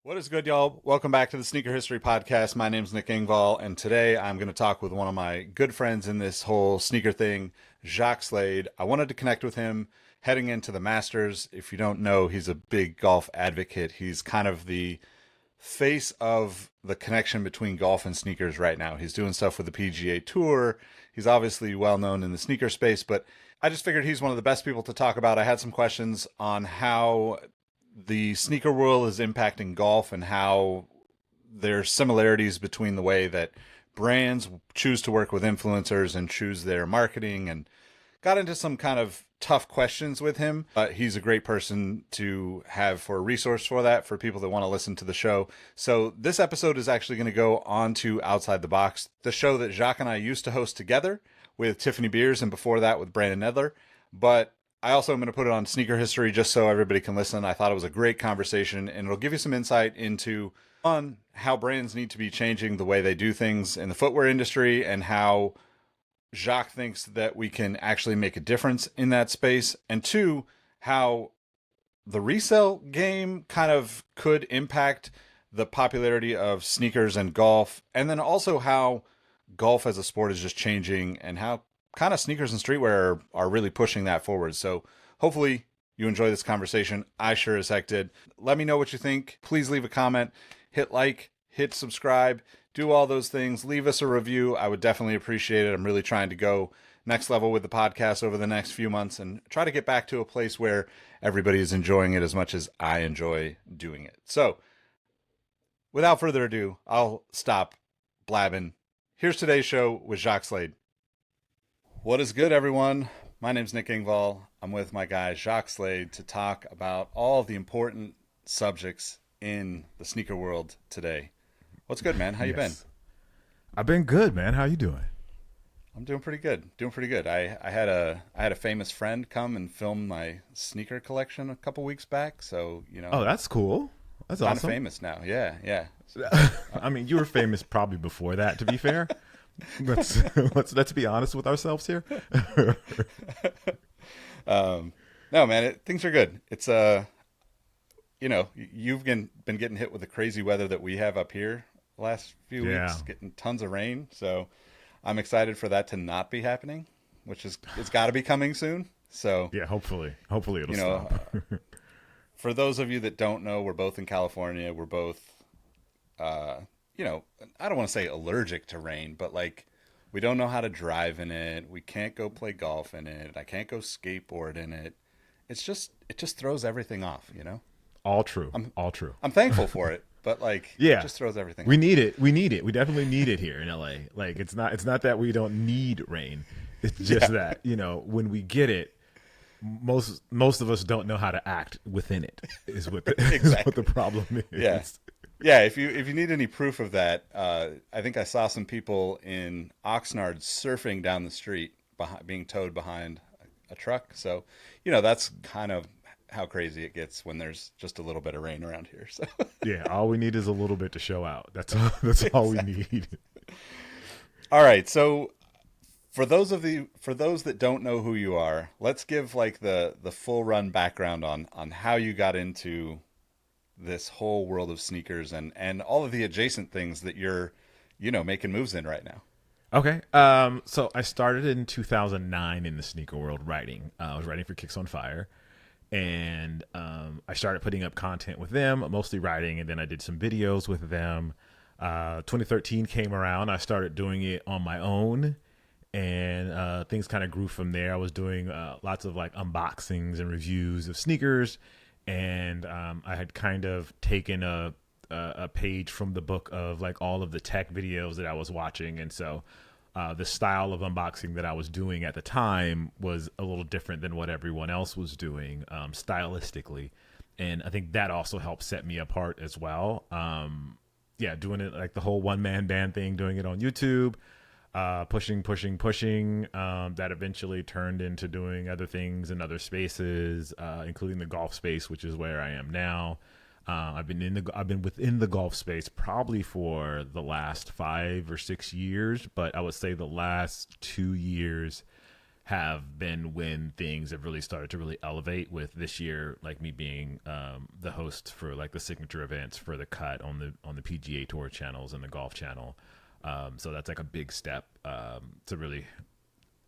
What is good, y'all? Welcome back to the Sneaker History Podcast. My name's Nick Engvall, and today I'm going to talk with one of my good friends in this whole sneaker thing, Jacques Slade. I wanted to connect with him heading into the Masters. If you don't know, he's a big golf advocate. He's kind of the face of the connection between golf and sneakers right now. He's doing stuff with the PGA Tour. He's obviously well known in the sneaker space, but I just figured he's one of the best people to talk about. I had some questions on how the sneaker world is impacting golf and how there's similarities between the way that brands choose to work with influencers and choose their marketing, and got into some kind of tough questions with him. But he's a great person to have for a resource for that, for people that want to listen to the show. So this episode is actually going to go on to Outside the Box, the show that Jacques and I used to host together with Tiffany Beers, and before that with Brandon Nedler. But I also am going to put it on Sneaker History just so everybody can listen. I thought it was a great conversation, and it'll give you some insight into, one, how brands need to be changing the way they do things in the footwear industry, and how Jacques thinks that we can actually make a difference in that space, and two, how the resale game kind of could impact the popularity of sneakers and golf, and then also how golf as a sport is just changing, and how kind of sneakers and streetwear are really pushing that forward. So hopefully you enjoy this conversation. I sure as heck did. Let me know what you think. Please leave a comment, hit like, hit subscribe, do all those things. Leave us a review. I would definitely appreciate it. I'm really trying to go next level with the podcast over the next few months and try to get back to a place where everybody is enjoying it as much as I enjoy doing it. So without further ado, I'll stop blabbing. Here's today's show with Jacques Slade. What is good, everyone? My name's Nick Engvall. I'm with my guy, Jacques Slade, to talk about all the important subjects in the sneaker world today. What's good, man? How you been? I've been good, man. How you doing? I'm doing pretty good. I had a famous friend come and film my sneaker collection a couple weeks back, so, Oh, that's cool. That's kind awesome. of famous now. Yeah. I mean, you were famous probably before that, to be fair. Let's be honest with ourselves here. No, man, things are good. It's you've been getting hit with the crazy weather that we have up here the last few weeks, getting tons of rain. So I'm excited for that to not be happening, which is, it's got to be coming soon. So yeah, hopefully it'll stop. For those of you that don't know, we're both in California. We're both, I don't want to say allergic to rain, but like, we don't know how to drive in it. We can't go play golf in it. I can't go skateboard in it. It just throws everything off, All true. All true. I'm thankful for it, but like, Yeah. it just throws everything We off. need it. We need it. We definitely need it here in LA. Like it's not that we don't need rain. It's just that, when we get it, most of us don't know how to act within it. Is what the, is what the problem is. Yeah. If you need any proof of that, I think I saw some people in Oxnard surfing down the street, being towed behind a truck. So, that's kind of how crazy it gets when there's just a little bit of rain around here. So Yeah, all we need is a little bit to show out. That's all we need. all right. So for those that don't know who you are, let's give like the full run background on how you got into this whole world of sneakers and all of the adjacent things that you're, making moves in right now. Okay. So I started in 2009 in the sneaker world writing. I was writing for Kicks on Fire, and I started putting up content with them, mostly writing, and then I did some videos with them. 2013 came around. I started doing it on my own, and things kind of grew from there. I was doing lots of like unboxings and reviews of sneakers, and I had kind of taken a page from the book of like all of the tech videos that I was watching, and so the style of unboxing that I was doing at the time was a little different than what everyone else was doing stylistically, and I think that also helped set me apart as well. Doing it like the whole one-man band thing, doing it on YouTube, pushing. That eventually turned into doing other things in other spaces, including the golf space, which is where I am now. I've been within the golf space probably for the last 5 or 6 years, but I would say the last 2 years have been when things have really started to really elevate, with this year like me being the host for like the signature events for the cut on the PGA Tour channels and the golf channel. So that's like a big step to really,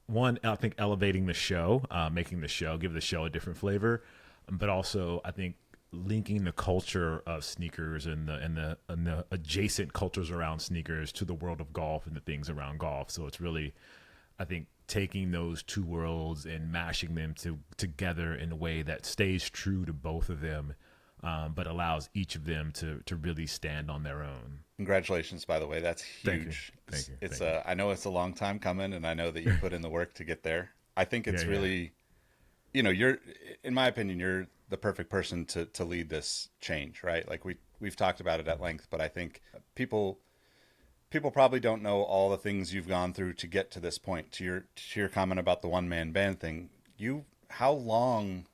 one, I think elevating the show, making the show, give the show a different flavor, but also I think linking the culture of sneakers and the adjacent cultures around sneakers to the world of golf and the things around golf. So it's really, I think, taking those two worlds and mashing them together in a way that stays true to both of them, but allows each of them to really stand on their own. Congratulations, by the way. That's huge. Thank you. It's I know it's a long time coming, and I know that you put in the work to get there. I think it's really, you're, in my opinion, you're the perfect person to lead this change, right? Like we've talked about it at length, but I think people probably don't know all the things you've gone through to get to this point. To your comment about the one man band thing, how long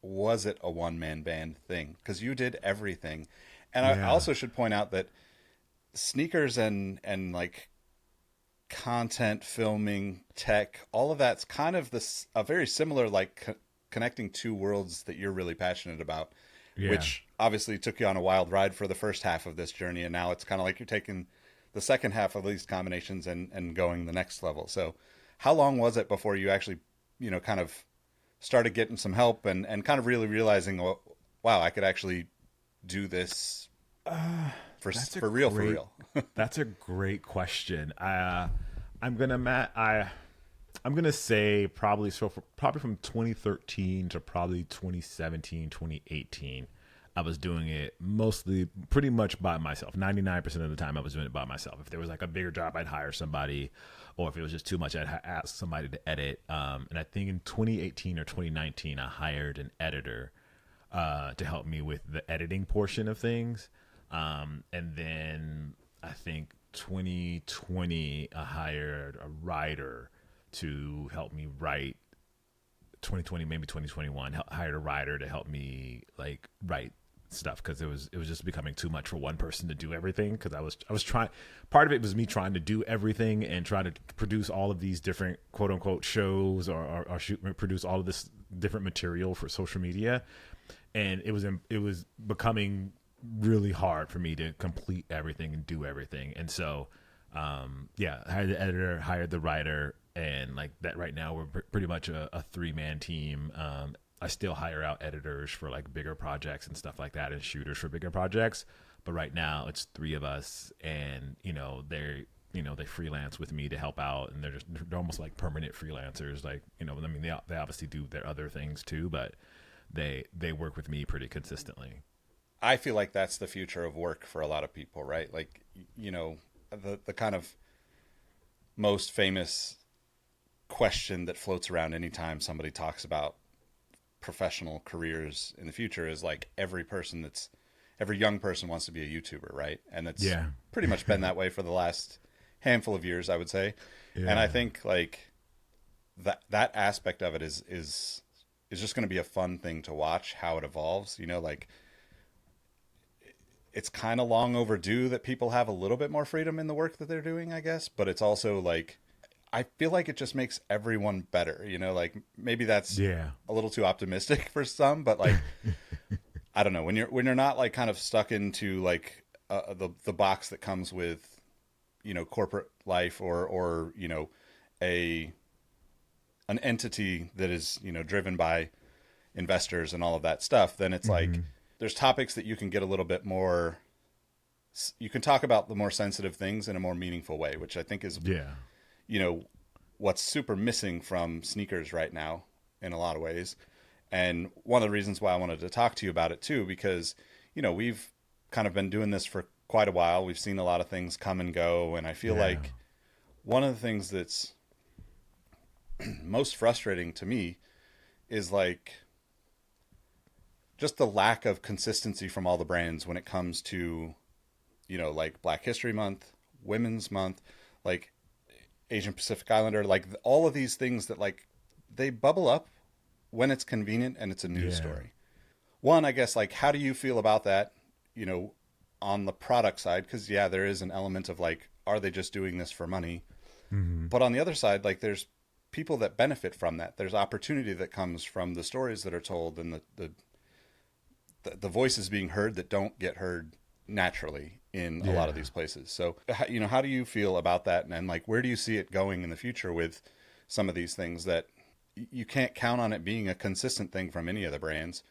was it a one man band thing? Because you did everything. And I also should point out that sneakers and like content, filming, tech, all of that's kind of a very similar, like connecting two worlds that you're really passionate about, which obviously took you on a wild ride for the first half of this journey. And now it's kind of like you're taking the second half of these combinations and going the next level. So how long was it before you actually, kind of started getting some help and kind of really realizing, wow, I could actually do this for real? That's a great question. I'm gonna say probably from 2013 to probably 2017, 2018. I was doing it mostly pretty much by myself. 99% of the time I was doing it by myself. If there was like a bigger job, I'd hire somebody, or if it was just too much, I'd ask somebody to edit. And I think in 2018 or 2019, I hired an editor to help me with the editing portion of things. And then I think 2020, I hired a writer to help me write. 2020, maybe 2021, hired a writer to help me like write stuff, because it was just becoming too much for one person to do everything, because I was trying, part of it was me trying to do everything and try to produce all of these different quote unquote shows or produce all of this different material for social media, and it was becoming really hard for me to complete everything and do everything. And so I hired the editor, hired the writer, and like that right now we're pretty much a 3-man team. I still hire out editors for like bigger projects and stuff like that, and shooters for bigger projects, but right now it's 3 of us, and they freelance with me to help out, and they're almost like permanent freelancers. Like, I mean, they obviously do their other things too, but they work with me pretty consistently. I feel like that's the future of work for a lot of people, right? Like, the kind of most famous question that floats around anytime somebody talks about professional careers in the future is like every young person wants to be a YouTuber, right? And it's pretty much been that way for the last handful of years, I would say. Yeah. And I think like that aspect of it is just going to be a fun thing to watch how it evolves. Like it's kind of long overdue that people have a little bit more freedom in the work that they're doing, I guess. But it's also like, I feel like it just makes everyone better, like maybe that's a little too optimistic for some, but like, I don't know, when you're not like kind of stuck into like the box that comes with, corporate life or an entity that is, driven by investors and all of that stuff, then it's like, there's topics that you can get a little bit more, you can talk about the more sensitive things in a more meaningful way, which I think is, what's super missing from sneakers right now in a lot of ways. And one of the reasons why I wanted to talk to you about it too, because, we've kind of been doing this for quite a while. We've seen a lot of things come and go. And I feel like one of the things that's most frustrating to me is like just the lack of consistency from all the brands when it comes to, like Black History Month, Women's Month, like Asian Pacific Islander, like all of these things that like they bubble up when it's convenient and it's a news story. One, I guess, like, how do you feel about that, on the product side? Because there is an element of like, are they just doing this for money? But on the other side, like there's people that benefit from that. There's opportunity that comes from the stories that are told and the voices being heard that don't get heard naturally in a lot of these places. So, how do you feel about that? And like, where do you see it going in the future with some of these things that you can't count on it being a consistent thing from any of the brands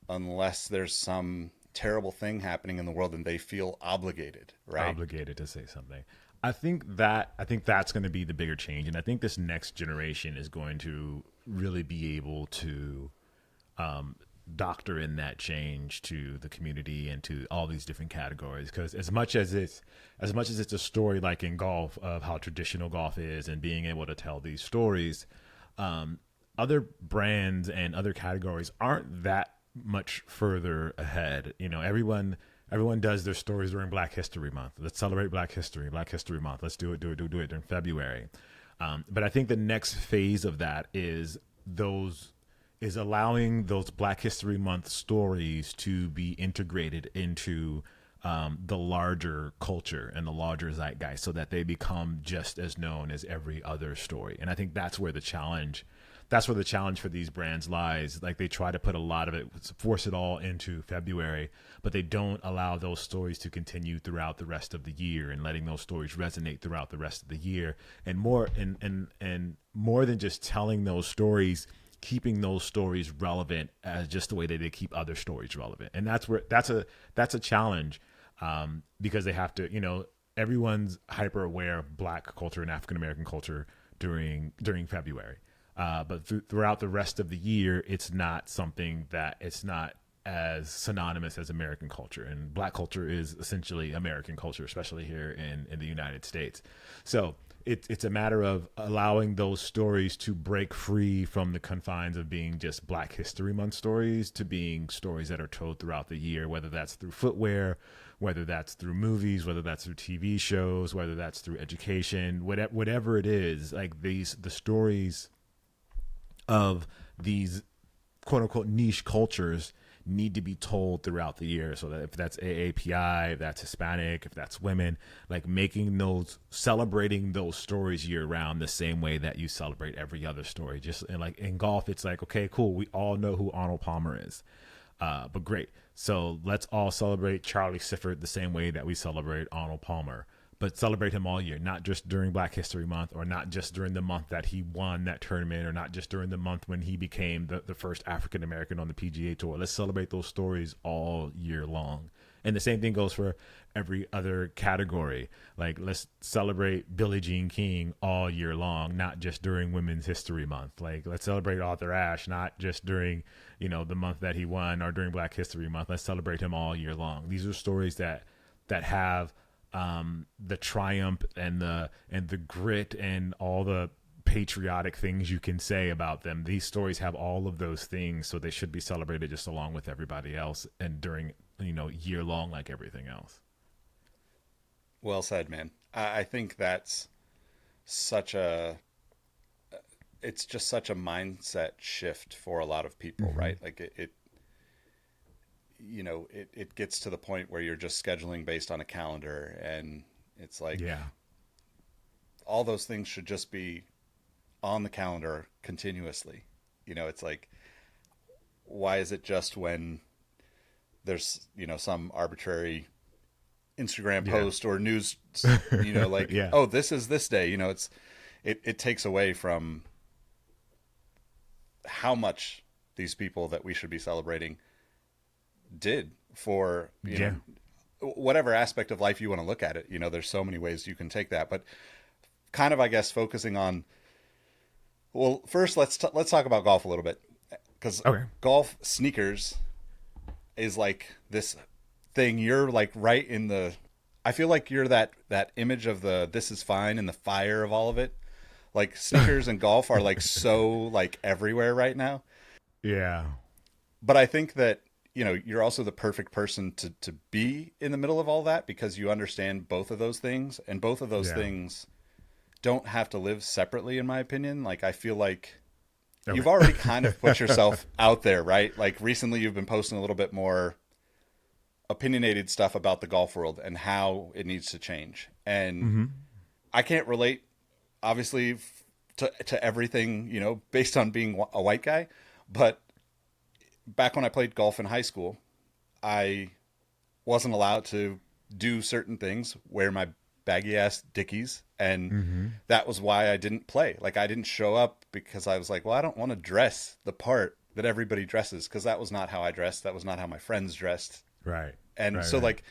unless there's some terrible thing happening in the world and they feel obligated, right? Obligated to say something. I think that's going to be the bigger change, and I think this next generation is going to really be able to doctor in that change to the community and to all these different categories. Because as much as it's a story like in golf of how traditional golf is and being able to tell these stories, other brands and other categories aren't that much further ahead. Everyone does their stories during Black History Month. Let's celebrate Black History Month. Let's do it during February. But I think the next phase of that is allowing those Black History Month stories to be integrated into the larger culture and the larger zeitgeist, so that they become just as known as every other story. And I think that's where the challenge for these brands lies. Like, they try to put a lot of it, force it all into February, but they don't allow those stories to continue throughout the rest of the year, and letting those stories resonate throughout the rest of the year. And more than just telling those stories, keeping those stories relevant as just the way that they keep other stories relevant. And that's a challenge, because they have to, everyone's hyper aware of Black culture and African American culture during February. But throughout the rest of the year, it's not as synonymous as American culture. And Black culture is essentially American culture, especially here in the United States. So it's a matter of allowing those stories to break free from the confines of being just Black History Month stories to being stories that are told throughout the year, whether that's through footwear, whether that's through movies, whether that's through TV shows, whether that's through education, whatever it is. Like, the stories of these quote unquote niche cultures need to be told throughout the year. So that if that's AAPI, if that's Hispanic, if that's women, like, celebrating those stories year round the same way that you celebrate every other story. And like in golf, it's like, okay, cool. We all know who Arnold Palmer is. But great. So let's all celebrate Charlie Sifford the same way that we celebrate Arnold Palmer. But celebrate him all year, not just during Black History Month, or not just during the month that he won that tournament, or not just during the month when he became the first African American on the PGA Tour. Let's celebrate those stories all year long. And the same thing goes for every other category. Like, let's celebrate Billie Jean King all year long, not just during Women's History Month. Like, let's celebrate Arthur Ashe, not just during, the month that he won or during Black History Month. Let's celebrate him all year long. These are stories that have the triumph and the grit and all the patriotic things you can say about them. These stories have all of those things, so they should be celebrated just along with everybody else, and during year long, like everything else. Well said, man. I think that's it's just such a mindset shift for a lot of people, Mm-hmm. right? Like, it gets to the point where you're just scheduling based on a calendar, and it's like, Yeah. all those things should just be on the calendar continuously. It's like, why is it just when there's, some arbitrary Instagram post or news, like, Yeah. oh, this is this day, it takes away from how much these people that we should be celebrating did for whatever aspect of life you want to look at it. There's so many ways you can take that, but kind of, I guess, focusing on, well, first let's talk about golf a little bit, because golf sneakers is like this thing. You're like right in the, I feel like you're that image of the This Is Fine and the fire of all of it. Like, sneakers and golf are like so like everywhere right now. Yeah. But I think that you're also the perfect person to be in the middle of all that, because you understand both of those things, and both of those things don't have to live separately, in my opinion. Like, I feel like you've already kind of put yourself out there, right? Like, recently you've been posting a little bit more opinionated stuff about the golf world and how it needs to change. And I can't relate, obviously, to everything, based on being a white guy. But back when I played golf in high school, I wasn't allowed to do certain things, wear my baggy ass Dickies, and that was why I didn't play. Like, I didn't show up because I was like, well, I don't want to dress the part that everybody dresses, because that was not how I dressed. That was not how my friends dressed. Right. And right, so right. like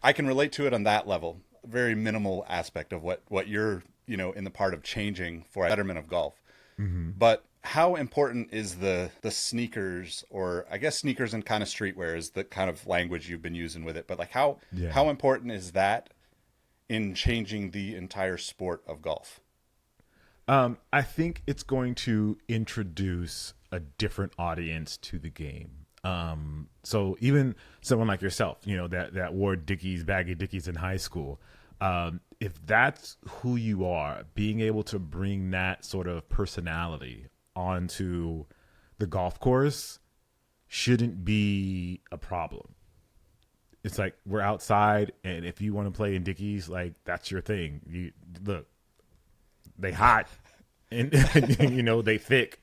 I can relate to it on that level. Very minimal aspect of what you're, in the part of changing for a betterment of golf. But how important is the sneakers, or I guess sneakers and kind of streetwear is the kind of language you've been using with it. But like how important is that in changing the entire sport of golf? I think it's going to introduce a different audience to the game. So even someone like yourself, that wore baggy Dickies in high school, if that's who you are, being able to bring that sort of personality onto the golf course shouldn't be a problem. It's like, we're outside, and if you want to play in Dickies, like, that's your thing. You look, they hot, and they thick,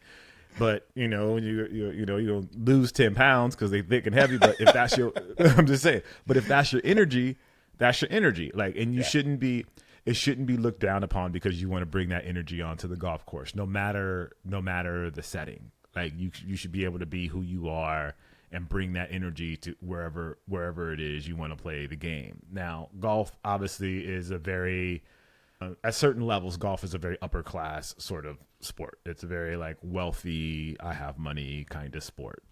but you don't lose 10 pounds because they thick and heavy. But if that's your, I'm just saying. But if that's your energy, that's your energy. Like, and it shouldn't be looked down upon because you want to bring that energy onto the golf course, no matter the setting. Like, you should be able to be who you are and bring that energy to wherever it is you want to play the game. Now, golf obviously is a very at certain levels, golf is a very upper class sort of sport. It's a very like wealthy, I have money kind of sport.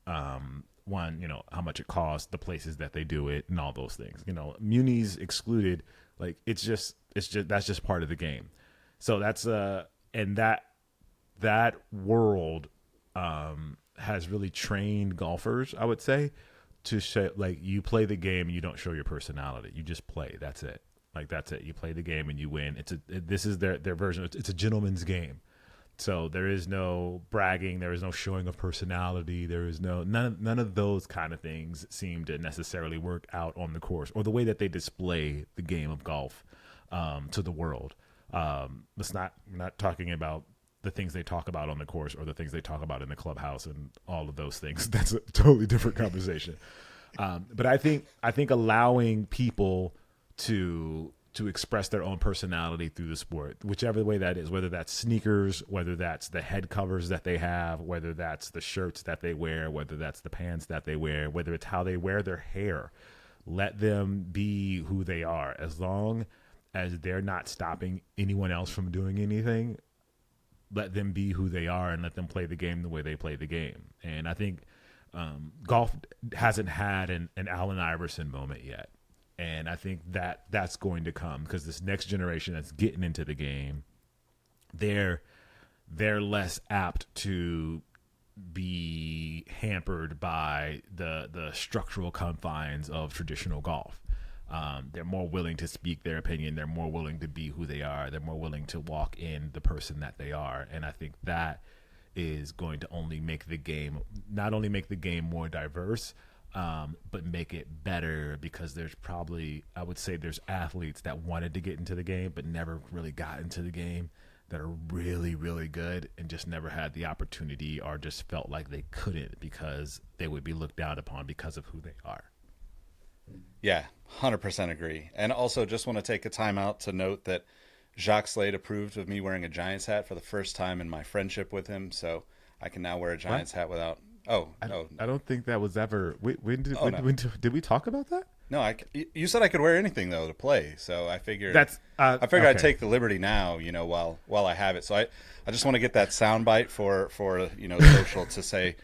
One, how much it costs, the places that they do it, and all those things. Munis excluded. Like, it's just that's just part of the game. So that's and that world has really trained golfers, I would say, to show, like, you play the game and you don't show your personality. You just play. That's it. Like, that's it. You play the game and you win. This is their version. It's a gentleman's game. So there is no bragging. There is no showing of personality. There is none of those kind of things seem to necessarily work out on the course, or the way that they display the game of golf to the world. We're not talking about the things they talk about on the course or the things they talk about in the clubhouse and all of those things. That's a totally different conversation. But I think allowing people to express their own personality through the sport, whichever way that is, whether that's sneakers, whether that's the head covers that they have, whether that's the shirts that they wear, whether that's the pants that they wear, whether it's how they wear their hair, let them be who they are. As long as they're not stopping anyone else from doing anything, let them be who they are and let them play the game the way they play the game. And I think golf hasn't had an Allen Iverson moment yet. And I think that's going to come, because this next generation that's getting into the game, they're less apt to be hampered by the structural confines of traditional golf. They're more willing to speak their opinion. They're more willing to be who they are. They're more willing to walk in the person that they are. And I think that is going to only make the game, not only make the game more diverse, but make it better, because there's probably, I would say, there's athletes that wanted to get into the game but never really got into the game, that are really, really good and just never had the opportunity, or just felt like they couldn't because they would be looked down upon because of who they are. Yeah, 100% agree. And also just want to take a time out to note that Jacques Slade approved of me wearing a Giants hat for the first time in my friendship with him, so I can now wear a Giants hat without... I don't think that was ever... When did we talk about that? No, you said I could wear anything, though, to play, so I figured... Okay. I'd take the liberty now, while I have it. So I just want to get that soundbite for social to say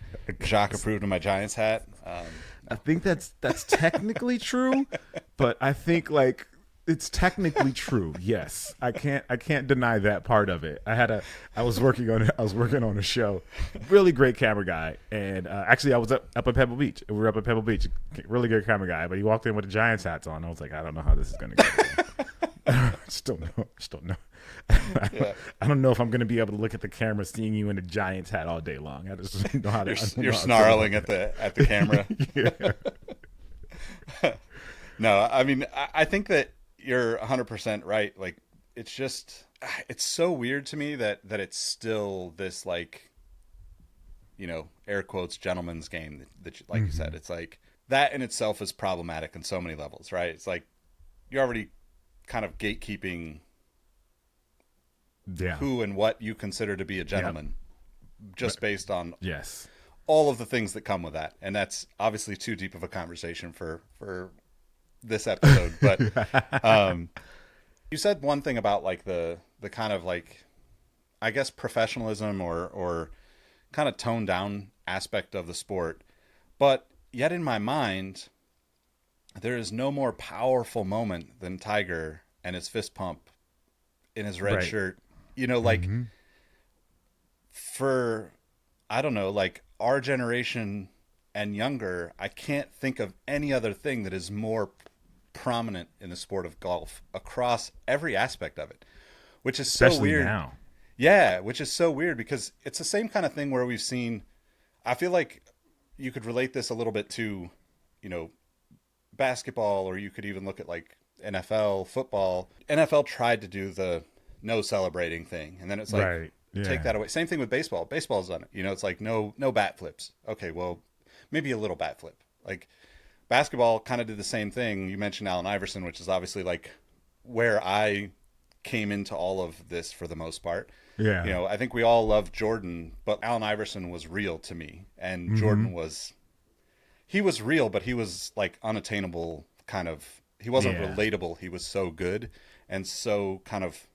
Jacques approved of my Giants hat. I think that's technically true, but I think, like, it's technically true. Yes, I can't deny that part of it. I was working on a show, really great camera guy, and actually I was up at Pebble Beach. We were up at Pebble Beach, really good camera guy, but he walked in with the Giants hats on. I was like, I don't know how this is going to go. Just don't know. I don't know if I'm going to be able to look at the camera seeing you in a Giants hat all day long. I just don't know how to. You're snarling at the camera. No, I mean, I think that you're 100% right. Like, it's just, it's so weird to me that it's still this, like, air quotes, gentleman's game that like you said. It's like that in itself is problematic on so many levels, right? It's like you're already kind of gatekeeping who and what you consider to be a gentleman, just based on all of the things that come with that. And that's obviously too deep of a conversation for this episode. But you said one thing about like the kind of like, I guess, professionalism or kind of toned down aspect of the sport. But yet in my mind, there is no more powerful moment than Tiger and his fist pump in his red shirt. Like for, I don't know, like our generation and younger, I can't think of any other thing that is more prominent in the sport of golf across every aspect of it, which is especially so weird now. Yeah, which is so weird because it's the same kind of thing where we've seen, I feel like you could relate this a little bit to, basketball, or you could even look at like NFL, football. NFL tried to do the no celebrating thing, and then it's like, take that away. Same thing with baseball. Baseball's done it. It's like no bat flips. Okay, well, maybe a little bat flip. Like basketball kind of did the same thing. You mentioned Allen Iverson, which is obviously like where I came into all of this for the most part. Yeah. I think we all love Jordan, but Allen Iverson was real to me. And Jordan he was real, but he was like unattainable kind of, he wasn't relatable. He was so good and so kind of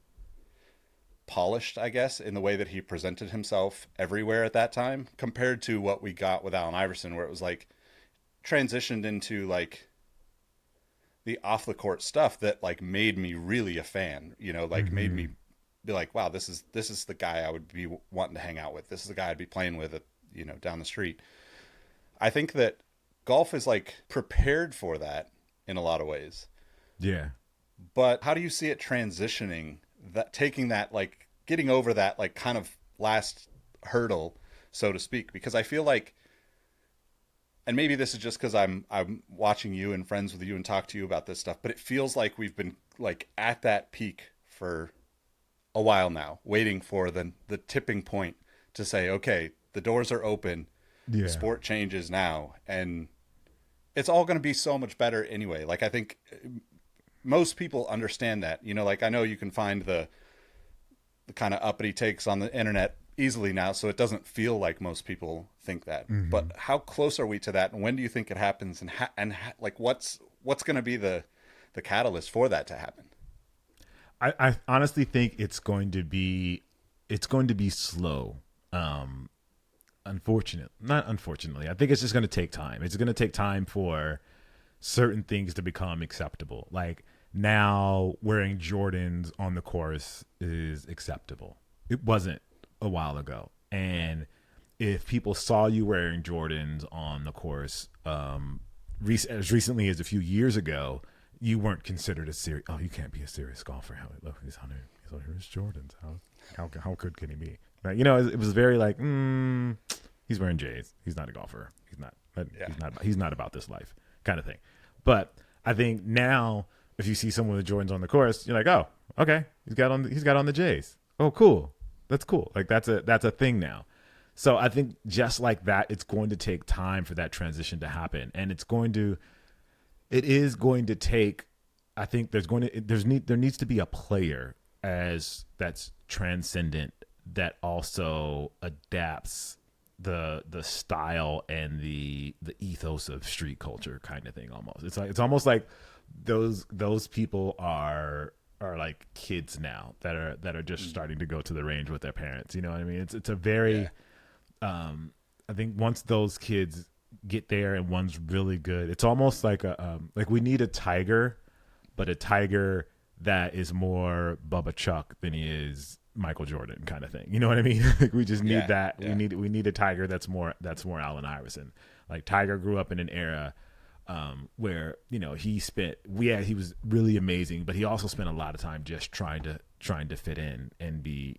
polished, I guess, in the way that he presented himself everywhere at that time, compared to what we got with Allen Iverson, where it was like transitioned into like the off the court stuff that like made me really a fan, made me be like, wow, this is the guy I would be wanting to hang out with. This is the guy I'd be playing with, down the street. I think that golf is like prepared for that in a lot of ways. Yeah. But how do you see it transitioning, that taking that, like getting over that, like kind of last hurdle, so to speak? Because I feel like, and maybe this is just because I'm watching you and friends with you and talk to you about this stuff, but it feels like we've been like at that peak for a while now, waiting for the tipping point to say, okay, the doors are open, sport changes now, and it's all going to be so much better anyway. Like I think most people understand that, like I know you can find the kind of uppity takes on the internet easily now, so it doesn't feel like most people think that. But how close are we to that, and when do you think it happens, and like what's going to be the catalyst for that to happen? I honestly think it's going to be slow. Unfortunately, I think it's just going to take time. It's going to take time for certain things to become acceptable. Like now, wearing Jordans on the course is acceptable. It wasn't a while ago. And if people saw you wearing Jordans on the course, as recently as a few years ago, you weren't considered a serious. Oh, you can't be a serious golfer. Look, he's on his Jordans. How good can he be? Right? It was very like, he's wearing J's. He's not a golfer. He's not. He's not about this life, kind of thing. But I think now, if you see someone with Jordans on the course, you're like, oh, okay, he's got on the J's. Oh, cool. That's cool. Like that's a thing now. So I think just like that, it's going to take time for that transition to happen, and it is going to take. I think there needs to be a player that's transcendent, that also adapts the style and the ethos of street culture, kind of thing. Almost, it's almost like those people are like kids now that are just starting to go to the range with their parents. You know what I mean? It's a very I think once those kids get there and one's really good, it's almost like like we need a Tiger, but a Tiger that is more Bubba Chuck than he is Michael Jordan, kind of thing. You know what I mean? Like we just need that. Yeah. We need a Tiger that's more Allen Iverson. Like Tiger grew up in an era where he was really amazing, but he also spent a lot of time just trying to fit in and be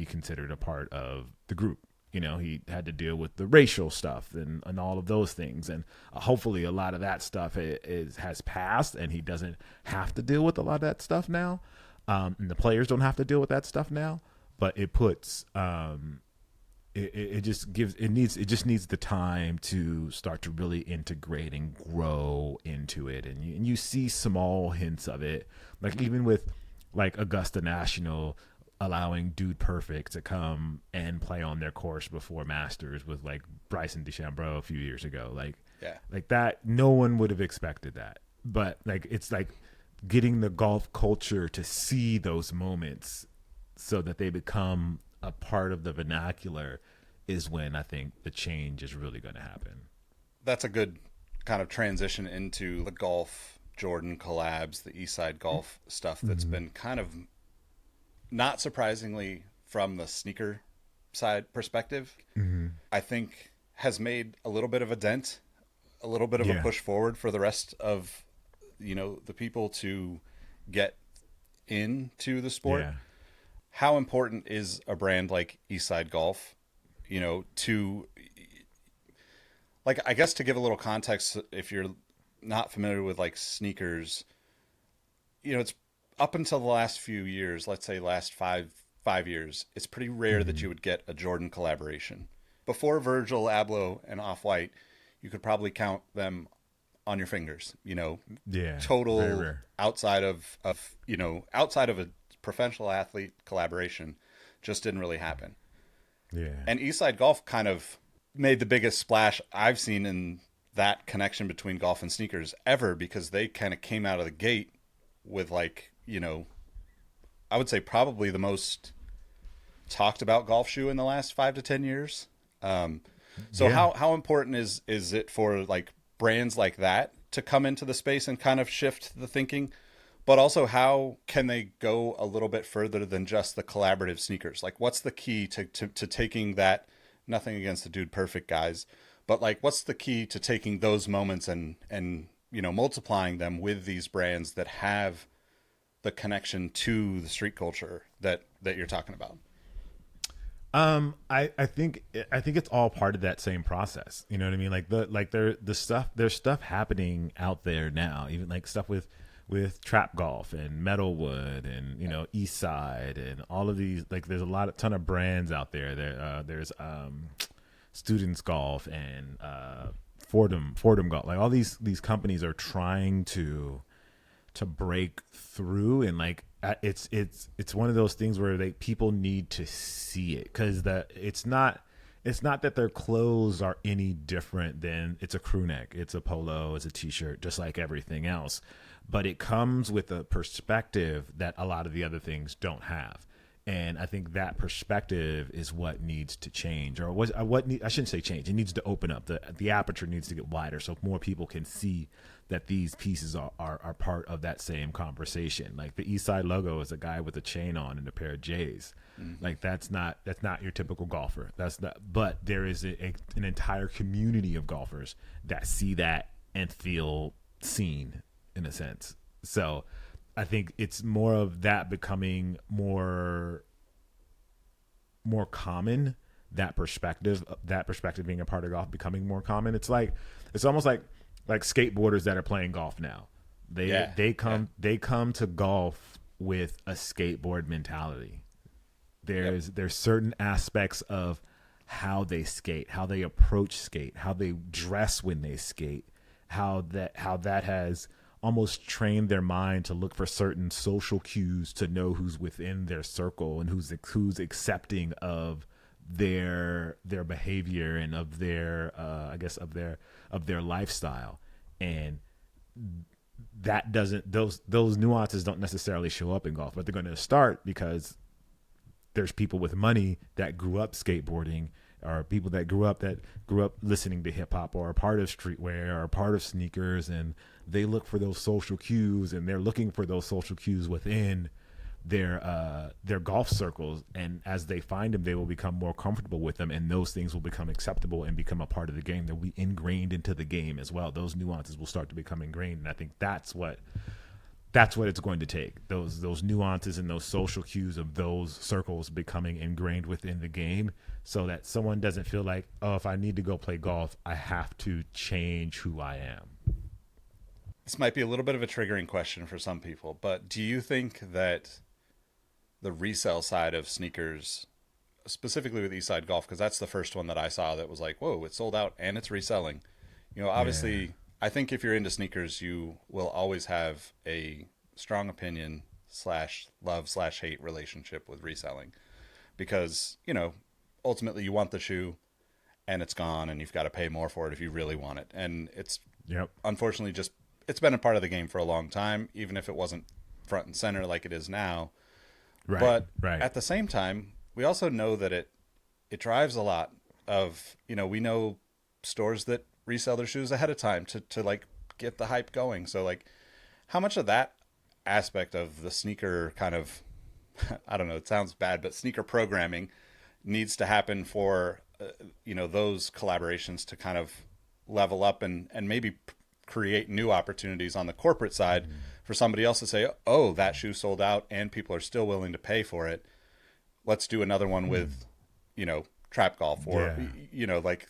considered a part of the group. He had to deal with the racial stuff and all of those things. And hopefully a lot of that stuff has passed and he doesn't have to deal with a lot of that stuff now. And the players don't have to deal with that stuff now, but it puts it just gives it just needs the time to start to really integrate and grow into it, and you see small hints of it, like even with like Augusta National allowing Dude Perfect to come and play on their course before Masters with like Bryson DeChambeau a few years ago, Yeah. like that no one would have expected that, but like it's like getting the golf culture to see those moments so that they become a part of the vernacular is when I think the change is really going to happen. That's a good kind of transition into the golf Jordan collabs, the Eastside Golf stuff that's been kind of, not surprisingly, from the sneaker side perspective, I think has made a little bit of a dent, a little bit of a Yeah. push forward for the rest of, the people to get into the sport. Yeah. How important is a brand like Eastside Golf, to, like, I guess to give a little context, if you're not familiar with like sneakers, it's up until the last few years, let's say last five years, it's pretty rare that you would get a Jordan collaboration. Before Virgil Abloh and Off White, you could probably count them on your fingers. Yeah. Very Total rare. outside of a professional athlete collaboration, just didn't really happen. Yeah. And Eastside Golf kind of made the biggest splash I've seen in that connection between golf and sneakers ever, because they kind of came out of the gate with, like, I would say probably the most talked about golf shoe in the last 5 to 10 years. So Yeah. how important is it for like brands like that to come into the space and kind of shift the thinking? But also, how can they go a little bit further than just the collaborative sneakers? Like, what's the key to taking that? Nothing against the Dude Perfect guys, but like, what's the key to taking those moments and multiplying them with these brands that have the connection to the street culture that you're talking about? I think it's all part of that same process. You know what I mean? Like there's stuff happening out there now, even like stuff with Trap Golf and Metalwood and East Side and all of these. Like there's a ton of brands out there. There's Students Golf and Fordham Golf. Like all these companies are trying to break through, and like it's one of those things where people need to see it, because it's not that their clothes are any different than, it's a crew neck, it's a polo, it's a t-shirt, just like everything else, but it comes with a perspective that a lot of the other things don't have. And I think that perspective is what needs to change, or I shouldn't say change. It needs to open up. The aperture needs to get wider so more people can see that these pieces are part of that same conversation. Like the East Side logo is a guy with a chain on and a pair of J's. Like that's not your typical golfer. That's not. But there is an entire community of golfers that see that and feel seen in a sense. So I think it's more of that becoming more common. That perspective being a part of golf becoming more common. It's almost like skateboarders that are playing golf now. They come to golf with a skateboard mentality. There's certain aspects of how they skate, how they approach skate, how they dress when they skate, how that has almost trained their mind to look for certain social cues to know who's within their circle and who's accepting of their behavior and of their of their lifestyle. And that doesn't those nuances don't necessarily show up in golf, but they're going to start because there's people with money that grew up skateboarding, or people that grew up listening to hip hop, or a part of streetwear, or a part of sneakers, and they look for those social cues, and they're looking for those social cues within their golf circles. And as they find them, they will become more comfortable with them, and those things will become acceptable and become a part of the game. They'll be ingrained into the game as well. Those nuances will start to become ingrained, and I think that's what it's going to take. Those nuances and those social cues of those circles becoming ingrained within the game, so that someone doesn't feel like, oh, if I need to go play golf, I have to change who I am. This might be a little bit of a triggering question for some people, but do you think that the resale side of sneakers, specifically with Eastside Golf, because that's the first one that I saw that was like, whoa, it's sold out and it's reselling. Yeah. Obviously, I think if you're into sneakers, you will always have a strong opinion slash love slash hate relationship with reselling because, ultimately you want the shoe and it's gone and you've got to pay more for it if you really want it. And it's Yep. unfortunately just, it's been a part of the game for a long time, even if it wasn't front and center like it is now. Right. But Right. at the same time, we also know that it drives a lot of, we know stores that resell their shoes ahead of time to like get the hype going. So like how much of that aspect of the sneaker kind of, I don't know, it sounds bad, but sneaker programming needs to happen for, those collaborations to kind of level up and maybe create new opportunities on the corporate side for somebody else to say, oh, that shoe sold out and people are still willing to pay for it. Let's do another one with, Trap Golf or, Yeah. like,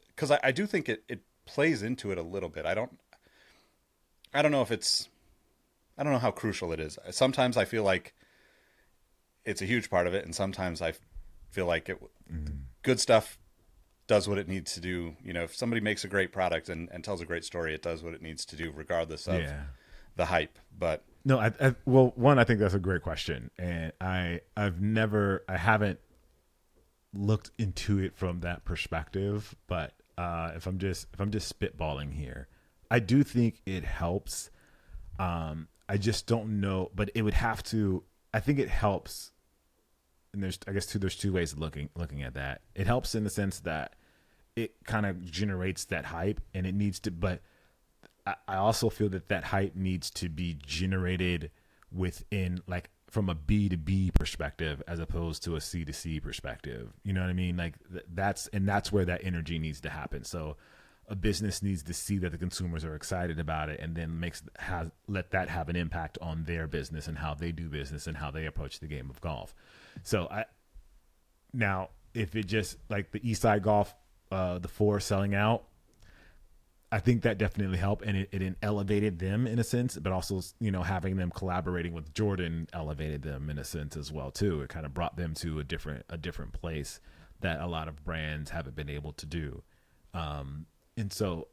because I do think it plays into it a little bit. I don't know if it's, I don't know how crucial it is. Sometimes I feel like it's a huge part of it. And sometimes I feel like good stuff does what it needs to do. If somebody makes a great product and tells a great story, it does what it needs to do, regardless of Yeah. the hype. But No, well, one, I think that's a great question, and I haven't looked into it from that perspective. But if I'm just spitballing here, I do think it helps. I just don't know, but it would have to. I think it helps, and there's two ways of looking at that. It helps in the sense that it kind of generates that hype, and it needs to, but I also feel that hype needs to be generated within, like, from a B2B perspective as opposed to a C2C perspective. You know what I mean? Like that's where that energy needs to happen. So a business needs to see that the consumers are excited about it, and then let that have an impact on their business and how they do business and how they approach the game of golf. So now if it just like the Eastside Golf, the four selling out, I think that definitely helped, and it elevated them in a sense, but also, having them collaborating with Jordan elevated them in a sense as well too. It kind of brought them to a different place that a lot of brands haven't been able to do. And so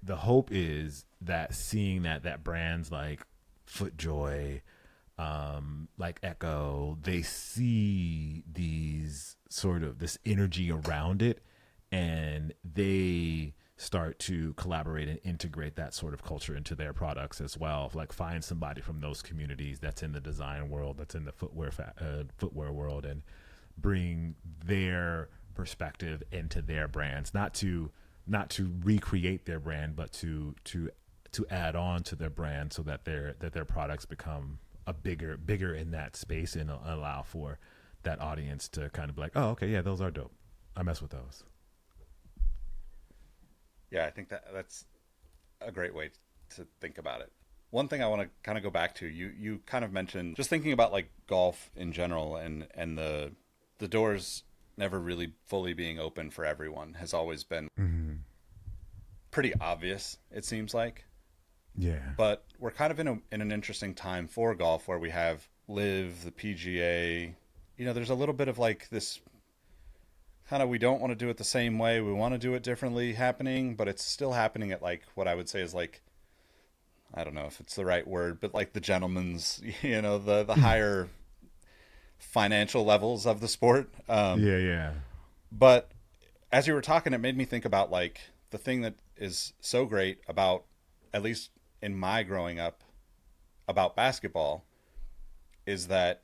the hope is that seeing that brands like FootJoy, like Echo, they see this energy around it, and they start to collaborate and integrate that sort of culture into their products as well. Like find somebody from those communities that's in the design world, that's in the footwear world, and bring their perspective into their brands, not to recreate their brand, but to add on to their brand so that their products become a bigger in that space and allow for that audience to kind of be like, oh, okay, yeah, those are dope. I mess with those. yeah, I think that's a great way to think about it. One thing I want to kind of go back to, you kind of mentioned just thinking about like golf in general and the doors never really fully being open for everyone has always been pretty obvious, it seems like. Yeah. But we're kind of in an interesting time for golf where we have Live, the PGA. There's a little bit of like this kind of, we don't want to do it the same way, we want to do it differently happening, but it's still happening at like what I would say is like, I don't know if it's the right word, but like the gentleman's, the higher financial levels of the sport. Yeah, yeah. But as you were talking, it made me think about like the thing that is so great about, at least in my growing up, about basketball is that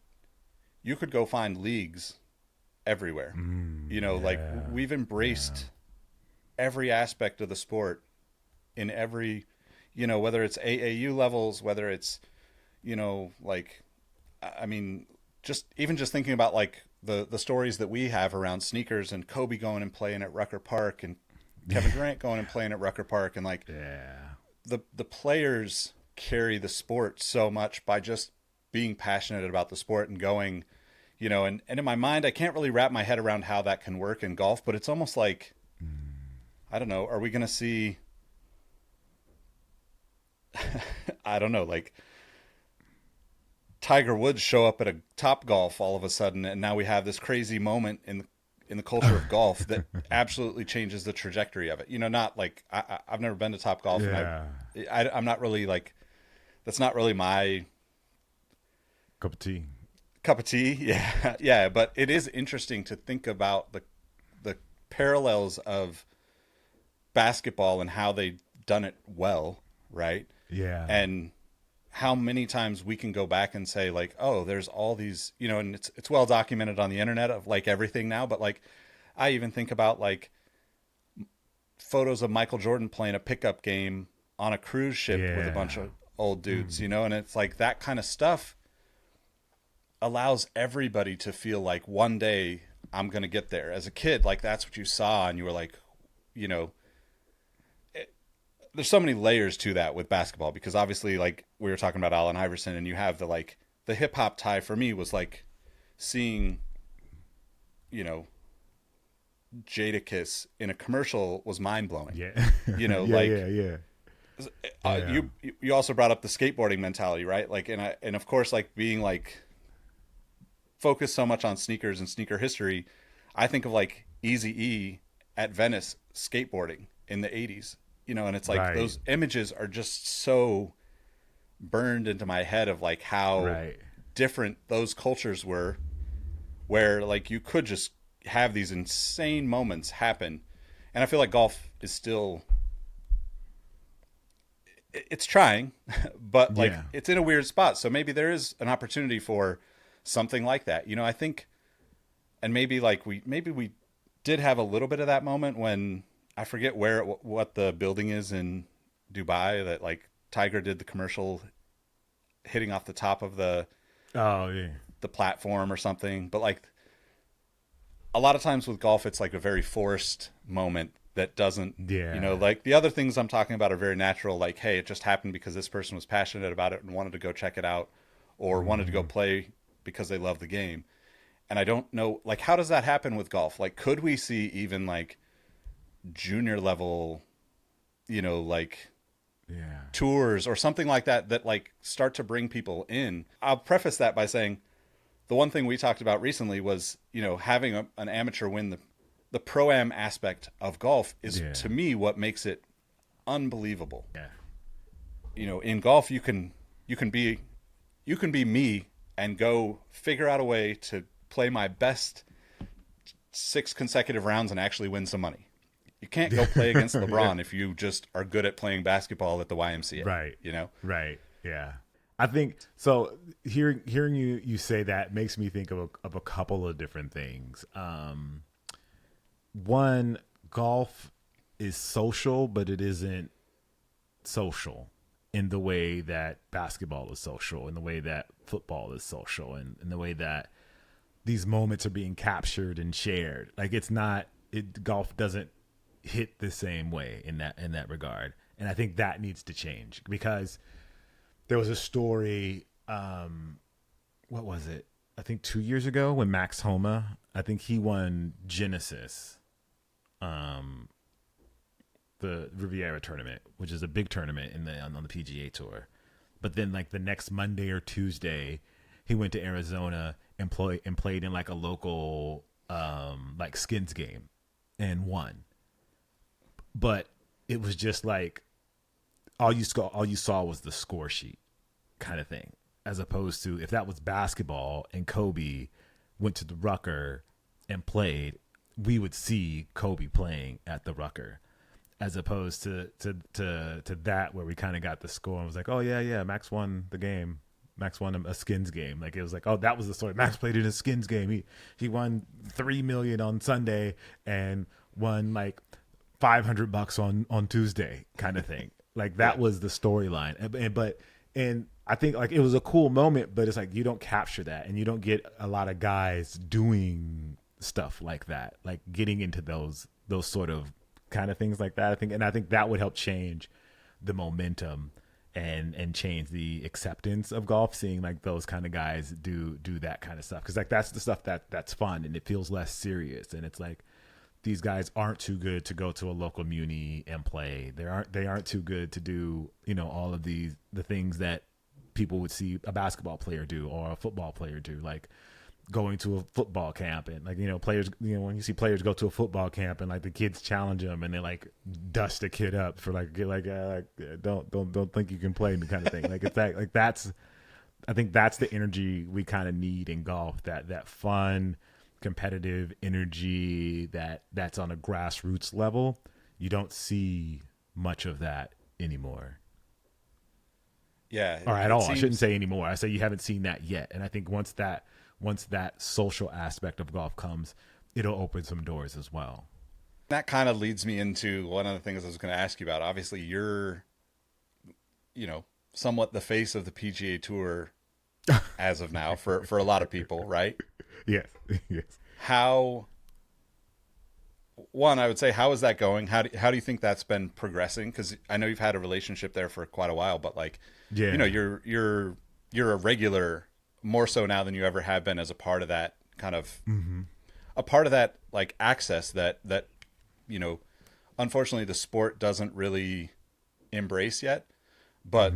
you could go find leagues everywhere. Like we've embraced every aspect of the sport in every, whether it's AAU levels, whether it's, like, I mean, just thinking about like the stories that we have around sneakers and Kobe going and playing at Rucker Park and Kevin Durant going and playing at Rucker Park, and like the players carry the sport so much by just being passionate about the sport and going, and in my mind, I can't really wrap my head around how that can work in golf, but it's almost like, I don't know, are we going to see, I don't know, like Tiger Woods show up at a Top Golf all of a sudden, and now we have this crazy moment in the culture of golf that absolutely changes the trajectory of it. You know, not like I've never been to Top Golf, and Yeah. I'm not really like that's not really my Cup of tea. cup of tea. Yeah, yeah, but it is interesting to think about the parallels of basketball and how they've done it well, right? Yeah. And how many times we can go back and say like, oh, there's all these, you know, and it's well documented on the internet of like everything now, but like I even think about like photos of Michael Jordan playing a pickup game on a cruise ship with a bunch Yeah. of old dudes, you know, and it's like that kind of stuff allows everybody to feel like one day I'm going to get there. As a kid, like that's what you saw and you were like, you know, there's so many layers to that with basketball because obviously like we were talking about Allen Iverson and you have the like the hip hop tie for me was like seeing, you know, Jadakiss in a commercial was mind blowing. Yeah. You know, Yeah, like yeah. Yeah. you also brought up the skateboarding mentality, right? Like and of course like being like focused so much on sneakers and sneaker history, I think of like Eazy-E at Venice skateboarding in the 80s. You know, and it's like Right. those images are just so burned into my head of like how Right. different those cultures were where like you could just have these insane moments happen. And I feel like golf is still it's trying, but like Yeah. it's in a weird spot. So maybe there is an opportunity for something like that. You know, I think and maybe like we did have a little bit of that moment when I forget where what the building is in Dubai that like Tiger did the commercial hitting off the top of Oh, yeah. the platform or something. But like a lot of times with golf, it's like a very forced moment that doesn't, you know, Yeah. like the other things I'm talking about are very natural. Like, hey, it just happened because this person was passionate about it and wanted to go check it out or wanted to go play because they love the game. And I don't know, like, how does that happen with golf? Like, could we see even like junior level, you know, like Yeah. tours or something like that that like start to bring people in? I'll preface that by saying the one thing we talked about recently was, you know, having an amateur win the pro-am aspect of golf is Yeah. to me what makes it unbelievable. Yeah. You know, in golf you can be me and go figure out a way to play my best 6 consecutive rounds and actually win some money. You can't go play against LeBron if you just are good at playing basketball at the YMCA. Right. You know? Right. Yeah. I think so. Hearing you say that makes me think of a couple of different things. One, golf is social, but it isn't social in the way that basketball is social, in the way that football is social, and in the way that these moments are being captured and shared. Like it's not. Golf doesn't hit the same way in that regard, and I think that needs to change because there was a story. What was it? I think 2 years ago when Max Homa, I think he won Genesis, the Riviera tournament, which is a big tournament on the PGA Tour. But then like the next Monday or Tuesday, he went to Arizona and played in like a local like skins game and won. But it was just like all you saw was the score sheet kind of thing, as opposed to if that was basketball and Kobe went to the Rucker and played, we would see Kobe playing at the Rucker, as opposed to that where we kind of got the score and was like, oh yeah, Max won the game. Max won a skins game. Like it was like, oh, that was the story. Max played in a skins game. He won $3 million on Sunday and won like $500 on Tuesday, kind of thing. Like that was the storyline. And I think like it was a cool moment, but it's like you don't capture that, and you don't get a lot of guys doing stuff like that, like getting into those sort of kind of things like that. I think that would help change the momentum and change the acceptance of golf, seeing like those kind of guys do that kind of stuff, because like that's the stuff that's fun and it feels less serious, and it's like these guys aren't too good to go to a local muni and play. They aren't too good to do, you know, all of the things that people would see a basketball player do or a football player do, like going to a football camp. And like, players, when you see players go to a football camp and like the kids challenge them and they like dust a kid up for don't think you can play me kind of thing. Like, it's that, like, I think that's the energy we kind of need in golf, that fun, competitive energy that's on a grassroots level. You don't see much of that anymore. Yeah. Or at all. I shouldn't say anymore. I say you haven't seen that yet. And I think once that social aspect of golf comes, it'll open some doors as well. That kind of leads me into one of the things I was going to ask you about. Obviously, you're, somewhat the face of the PGA Tour as of now for a lot of people, right? Yes. Yes. I would say, how is that going? How do you think that's been progressing? Because I know you've had a relationship there for quite a while, but like, yeah, you're a regular, more so now than you ever have been, as a part of that kind of, a part of that like access that unfortunately the sport doesn't really embrace yet. But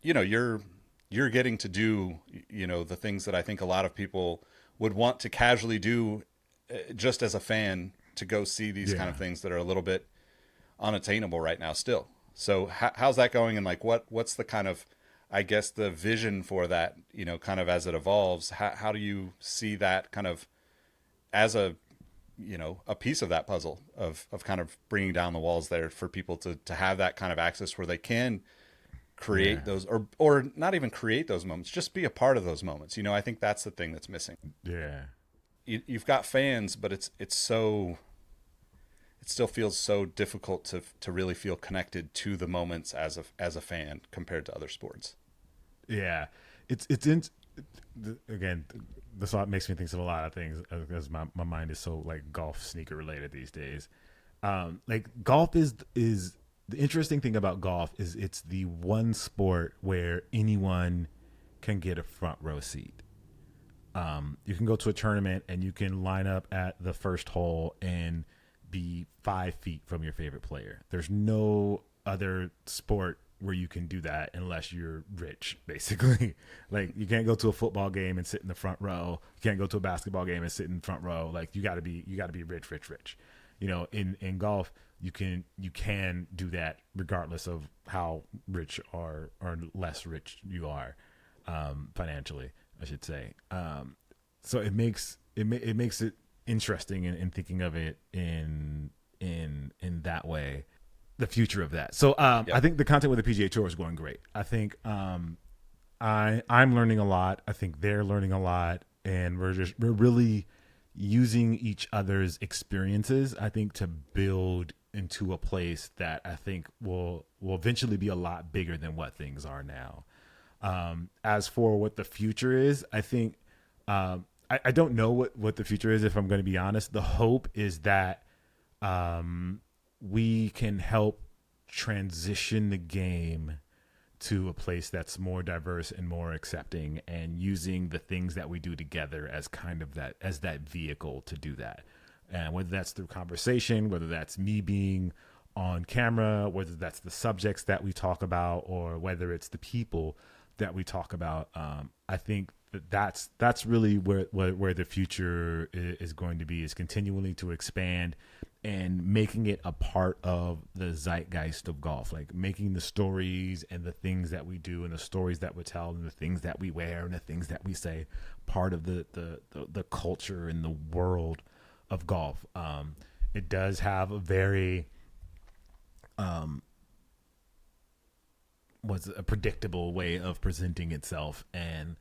you're getting to do the things that I think a lot of people would want to casually do, just as a fan, to go see these kind of things that are a little bit unattainable right now still. So how's that going? And like, what's the kind of, I guess, the vision for that, kind of as it evolves? How do you see that kind of as a piece of that puzzle of kind of bringing down the walls there for people to have that kind of access where they can create those, or not even create those moments, just be a part of those moments. I think that's the thing that's missing. Yeah. You've got fans, but it still feels so difficult to really feel connected to the moments as a fan compared to other sports. Yeah, again, this makes me think of a lot of things, because my mind is so like golf sneaker related these days. Like, golf is the interesting thing about golf is it's the one sport where anyone can get a front row seat. You can go to a tournament and you can line up at the first hole and be 5 feet from your favorite player. There's no other sport where you can do that unless you're rich, basically. Like, you can't go to a football game and sit in the front row. You can't go to a basketball game and sit in the front row. Like, you got to be rich. In golf, you can do that regardless of how rich or less rich you are, financially, I should say. So it makes it interesting in thinking of it in that way, the future of that. So I think the content with the PGA Tour is going great. I think I'm learning a lot. I think they're learning a lot, and we're really using each other's experiences, I think, to build into a place that I think will eventually be a lot bigger than what things are now. As for what the future is, I think I don't know what the future is, if I'm going to be honest. The hope is that we can help transition the game to a place that's more diverse and more accepting, and using the things that we do together as kind of that vehicle to do that. And whether that's through conversation, whether that's me being on camera, whether that's the subjects that we talk about, or whether it's the people that we talk about, I think that's really where the future is going to be, is continually to expand and making it a part of the zeitgeist of golf, like making the stories and the things that we do and the stories that we tell and the things that we wear and the things that we say part of the culture and the world of golf. It does have a very was a predictable way of presenting itself, and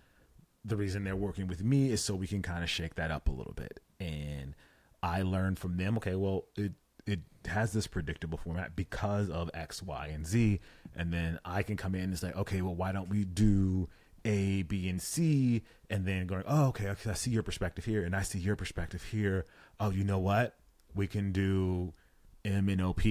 the reason they're working with me is so we can kind of shake that up a little bit. And I learned from them, okay, well, it has this predictable format because of X, Y, and Z. And then I can come in and say, okay, well, why don't we do A, B, and C? And then going, oh, okay, I see your perspective here, and I see your perspective here. Oh, you know what? We can do M and OP,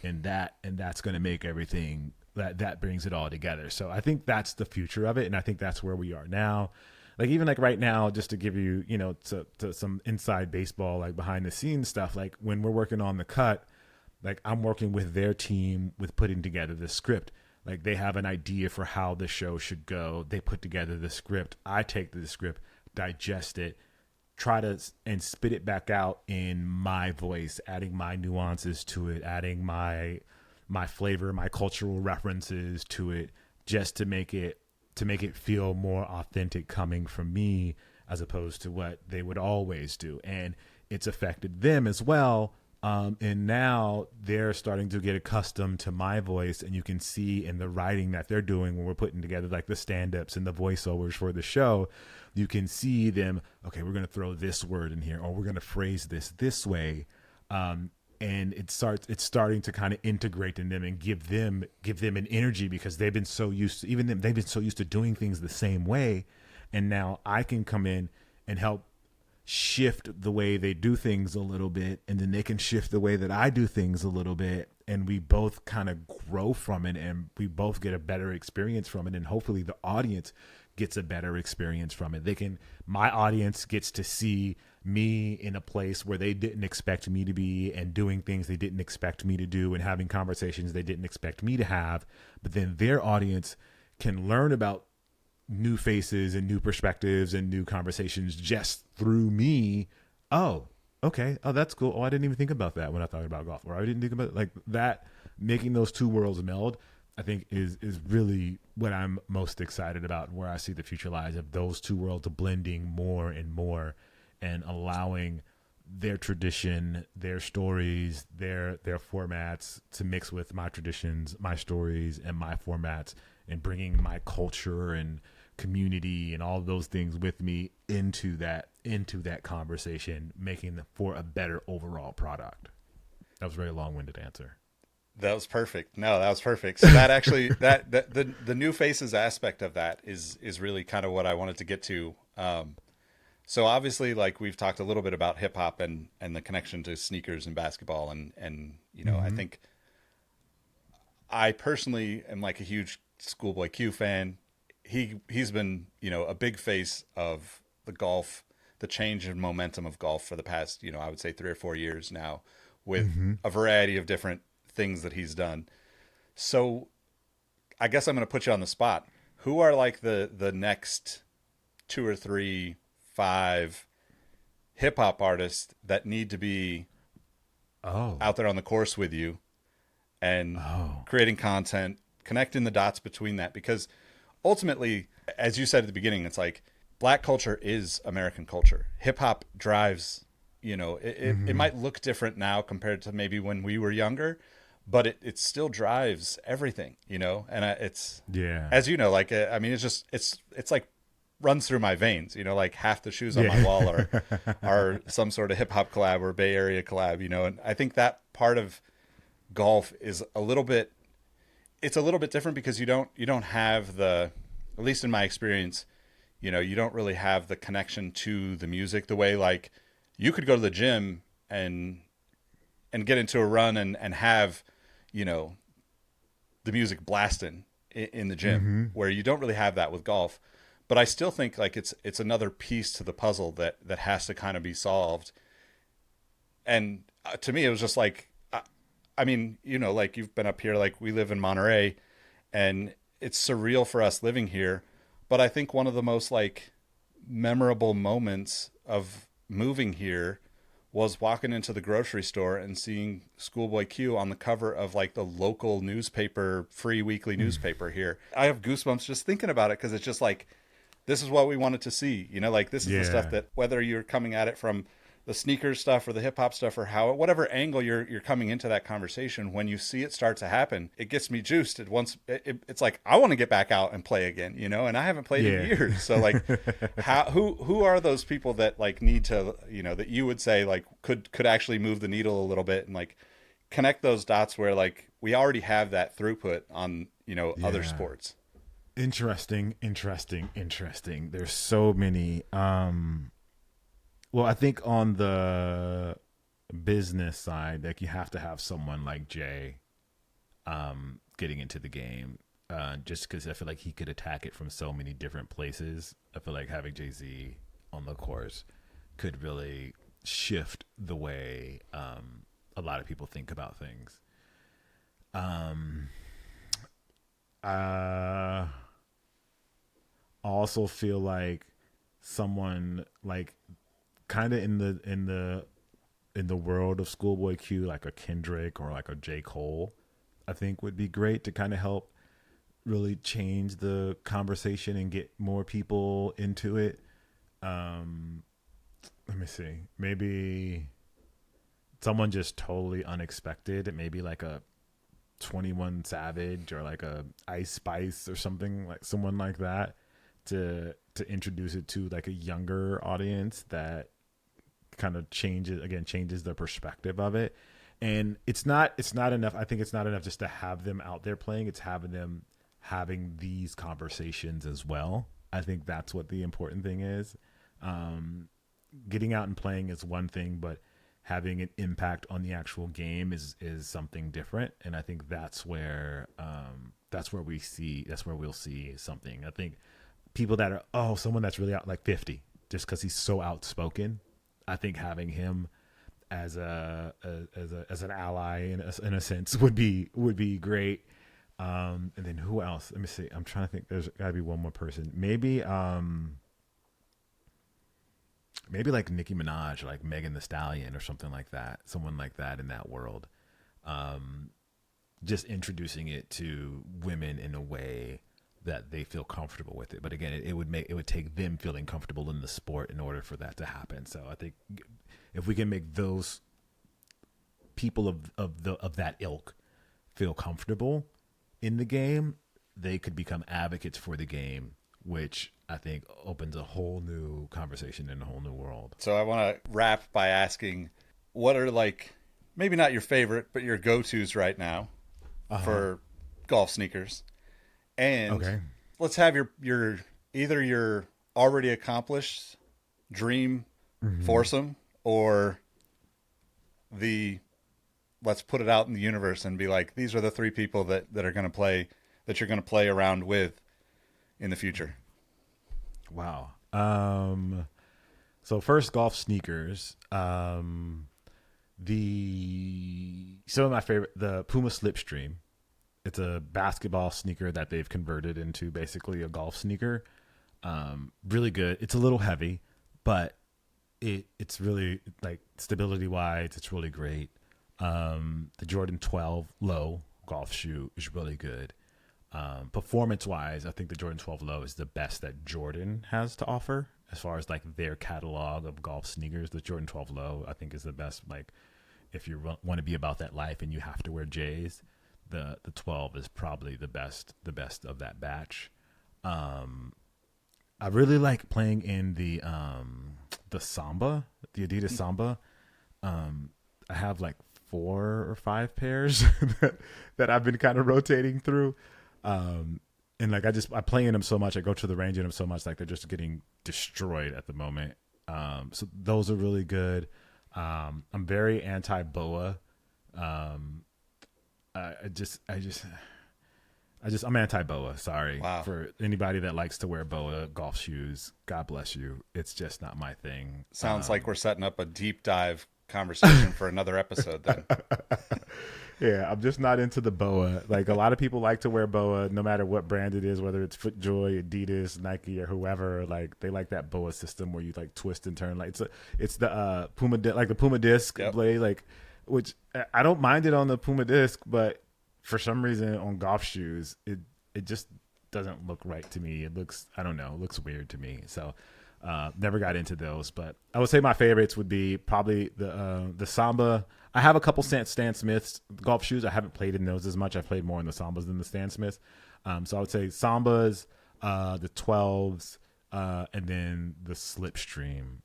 and that's going to make everything that brings it all together. So I think that's the future of it, and I think that's where we are now. Like, even like right now, just to give you, to some inside baseball, like behind the scenes stuff, like when we're working on the cut, like I'm working with their team with putting together the script. Like they have an idea for how the show should go. They put together the script. I take the script, digest it, try to and spit it back out in my voice, adding my nuances to it, adding my flavor, my cultural references to it, just to make it feel more authentic coming from me as opposed to what they would always do. And it's affected them as well. And now they're starting to get accustomed to my voice, and you can see in the writing that they're doing when we're putting together like the stand-ups and the voiceovers for the show, you can see them, okay, we're going to throw this word in here, or we're going to phrase this way. And it's starting to kind of integrate in them and give them an energy, because they've been so used to, they've been so used to doing things the same way. And now I can come in and help shift the way they do things a little bit, and then they can shift the way that I do things a little bit, and we both kind of grow from it, and we both get a better experience from it, and hopefully the audience gets a better experience from it. My audience gets to see me in a place where they didn't expect me to be, and doing things they didn't expect me to do, and having conversations they didn't expect me to have. But then their audience can learn about new faces and new perspectives and new conversations just through me. Oh, okay. Oh, that's cool. Oh, I didn't even think about that when I thought about golf, or I didn't think about like that. Making those two worlds meld, I think is really what I'm most excited about, and where I see the future lies, of those two worlds blending more and more, and allowing their tradition, their stories, their formats to mix with my traditions, my stories, and my formats, and bringing my culture and community and all those things with me into that conversation, making for a better overall product. That was a very long-winded answer. That was perfect. No, that was perfect. So that actually, that the new faces aspect of that is really kind of what I wanted to get to. So obviously, like we've talked a little bit about hip hop and the connection to sneakers and basketball, and you know, I think I personally am like a huge Schoolboy Q fan. He's been, you know, a big face of the change in momentum of golf for the past, you know, I would say 3 or 4 years now, with a variety of different things that he's done. So I guess I'm going to put you on the spot. Who are like the next 2 or 3, 5 hip hop artists that need to be out there on the course with you and creating content, connecting the dots between that? Because ultimately, as you said at the beginning, it's like Black culture is American culture. Hip hop drives, you know, it might look different now compared to maybe when we were younger, but it still drives everything, you know. And it's, as you know, like I mean, it's like runs through my veins, you know, like half the shoes on my wall are some sort of hip hop collab or Bay Area collab, you know. And I think that part of golf is a little bit different, because you don't have the, at least in my experience, you know, you don't really have the connection to the music the way, like, you could go to the gym and get into a run and have, you know, the music blasting in the gym, where you don't really have that with golf. But I still think like it's another piece to the puzzle that has to kind of be solved. And to me, it was just like, I mean, you know, like you've been up here, like we live in Monterey, and it's surreal for us living here. But I think one of the most like memorable moments of moving here was walking into the grocery store and seeing Schoolboy Q on the cover of like the local newspaper, free weekly newspaper here. I have goosebumps just thinking about it, because it's just like, this is what we wanted to see, you know, like this is the stuff that, whether you're coming at it from the sneakers stuff or the hip hop stuff, or whatever angle you're coming into that conversation, when you see it start to happen, it gets me juiced. It's like, I want to get back out and play again, you know, and I haven't played in years. So like, who are those people that like need to, you know, that you would say like could actually move the needle a little bit and like connect those dots where like we already have that throughput on, you know, other sports? Interesting. There's so many. Well, I think on the business side, like you have to have someone like Jay getting into the game, just because I feel like he could attack it from so many different places. I feel like having Jay-Z on the course could really shift the way a lot of people think about things. I also feel like someone like kind of in the world of Schoolboy Q, like a Kendrick or like a J. Cole, I think would be great to kind of help really change the conversation and get more people into it. Um, Let me see. Maybe someone just totally unexpected. Maybe like a 21 Savage or like a Ice Spice or something, like someone like that, to introduce it to like a younger audience that kind of changes the perspective of it. And it's not enough. I think it's not enough just to have them out there playing. It's having them having these conversations as well. I think that's what the important thing is. Um, Getting out and playing is one thing, but having an impact on the actual game is something different. And I think that's where we'll see something. I think people that are someone that's really out, like 50, just because he's so outspoken. I think having him as as an ally in a sense would be great. And then who else? Let me see. I'm trying to think. There's got to be one more person. Maybe like Nicki Minaj or like Megan the Stallion or something like that. Someone like that in that world. Um, just introducing it to women in a way that they feel comfortable with it. But again, it would take them feeling comfortable in the sport in order for that to happen. So I think if we can make those people of that ilk feel comfortable in the game, they could become advocates for the game, which I think opens a whole new conversation in a whole new world. So I want to wrap by asking, what are like maybe not your favorite, but your go-tos right now for golf sneakers? And Okay. let's have your either your already accomplished dream foursome or the let's put it out in the universe and be like, these are the three people that are going to play, that you're going to play around with in the future. Wow. So first, golf sneakers. The Some of my favorite, the Puma Slipstream. It's a basketball sneaker that they've converted into basically a golf sneaker. Really good. It's a little heavy, but it's really like stability wise, it's really great. The Jordan 12 low golf shoe is really good. Performance wise, I think the Jordan 12 low is the best that Jordan has to offer as far as like their catalog of golf sneakers. The Jordan 12 low, I think, is the best. Like if you want to be about that life and you have to wear J's, the 12 is probably the best of that batch. I really like playing in the Samba, the Adidas Samba. I have like 4 or 5 pairs that I've been kind of rotating through. And like I play in them so much, I go to the range in them so much, like they're just getting destroyed at the moment. So those are really good. I'm very anti boa. I'm anti boa. Sorry. Wow. For anybody that likes to wear boa golf shoes. God bless you. It's just not my thing. Sounds like we're setting up a deep dive conversation for another episode then. Yeah, I'm just not into the boa. Like a lot of people like to wear boa, no matter what brand it is, whether it's FootJoy, Adidas, Nike, or whoever. Like they like that boa system where you like twist and turn. Like it's the Puma, like the Puma disc blade, like which I don't mind it on the Puma disc, but for some reason on golf shoes, it just doesn't look right to me. It looks, I don't know, it looks weird to me. So never got into those, but I would say my favorites would be probably the Samba. I have a couple Stan Smiths golf shoes. I haven't played in those as much. I've played more in the Sambas than the Stan Smiths. So I would say Sambas, the 12s, and then the Slipstream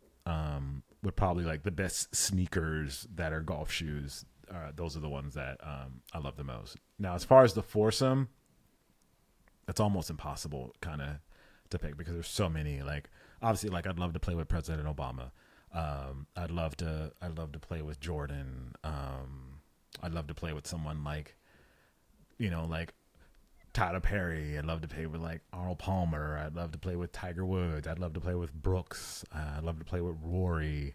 would probably like the best sneakers that are golf shoes. Those are the ones that I love the most. Now, as far as the foursome, it's almost impossible kind of to pick because there's so many. Like obviously, like I'd love to play with President Obama. I'd love to play with Jordan. I'd love to play with someone like, like Tyler Perry. I'd love to play with like Arnold Palmer. I'd love to play with Tiger Woods. I'd love to play with Brooks. I'd love to play with Rory.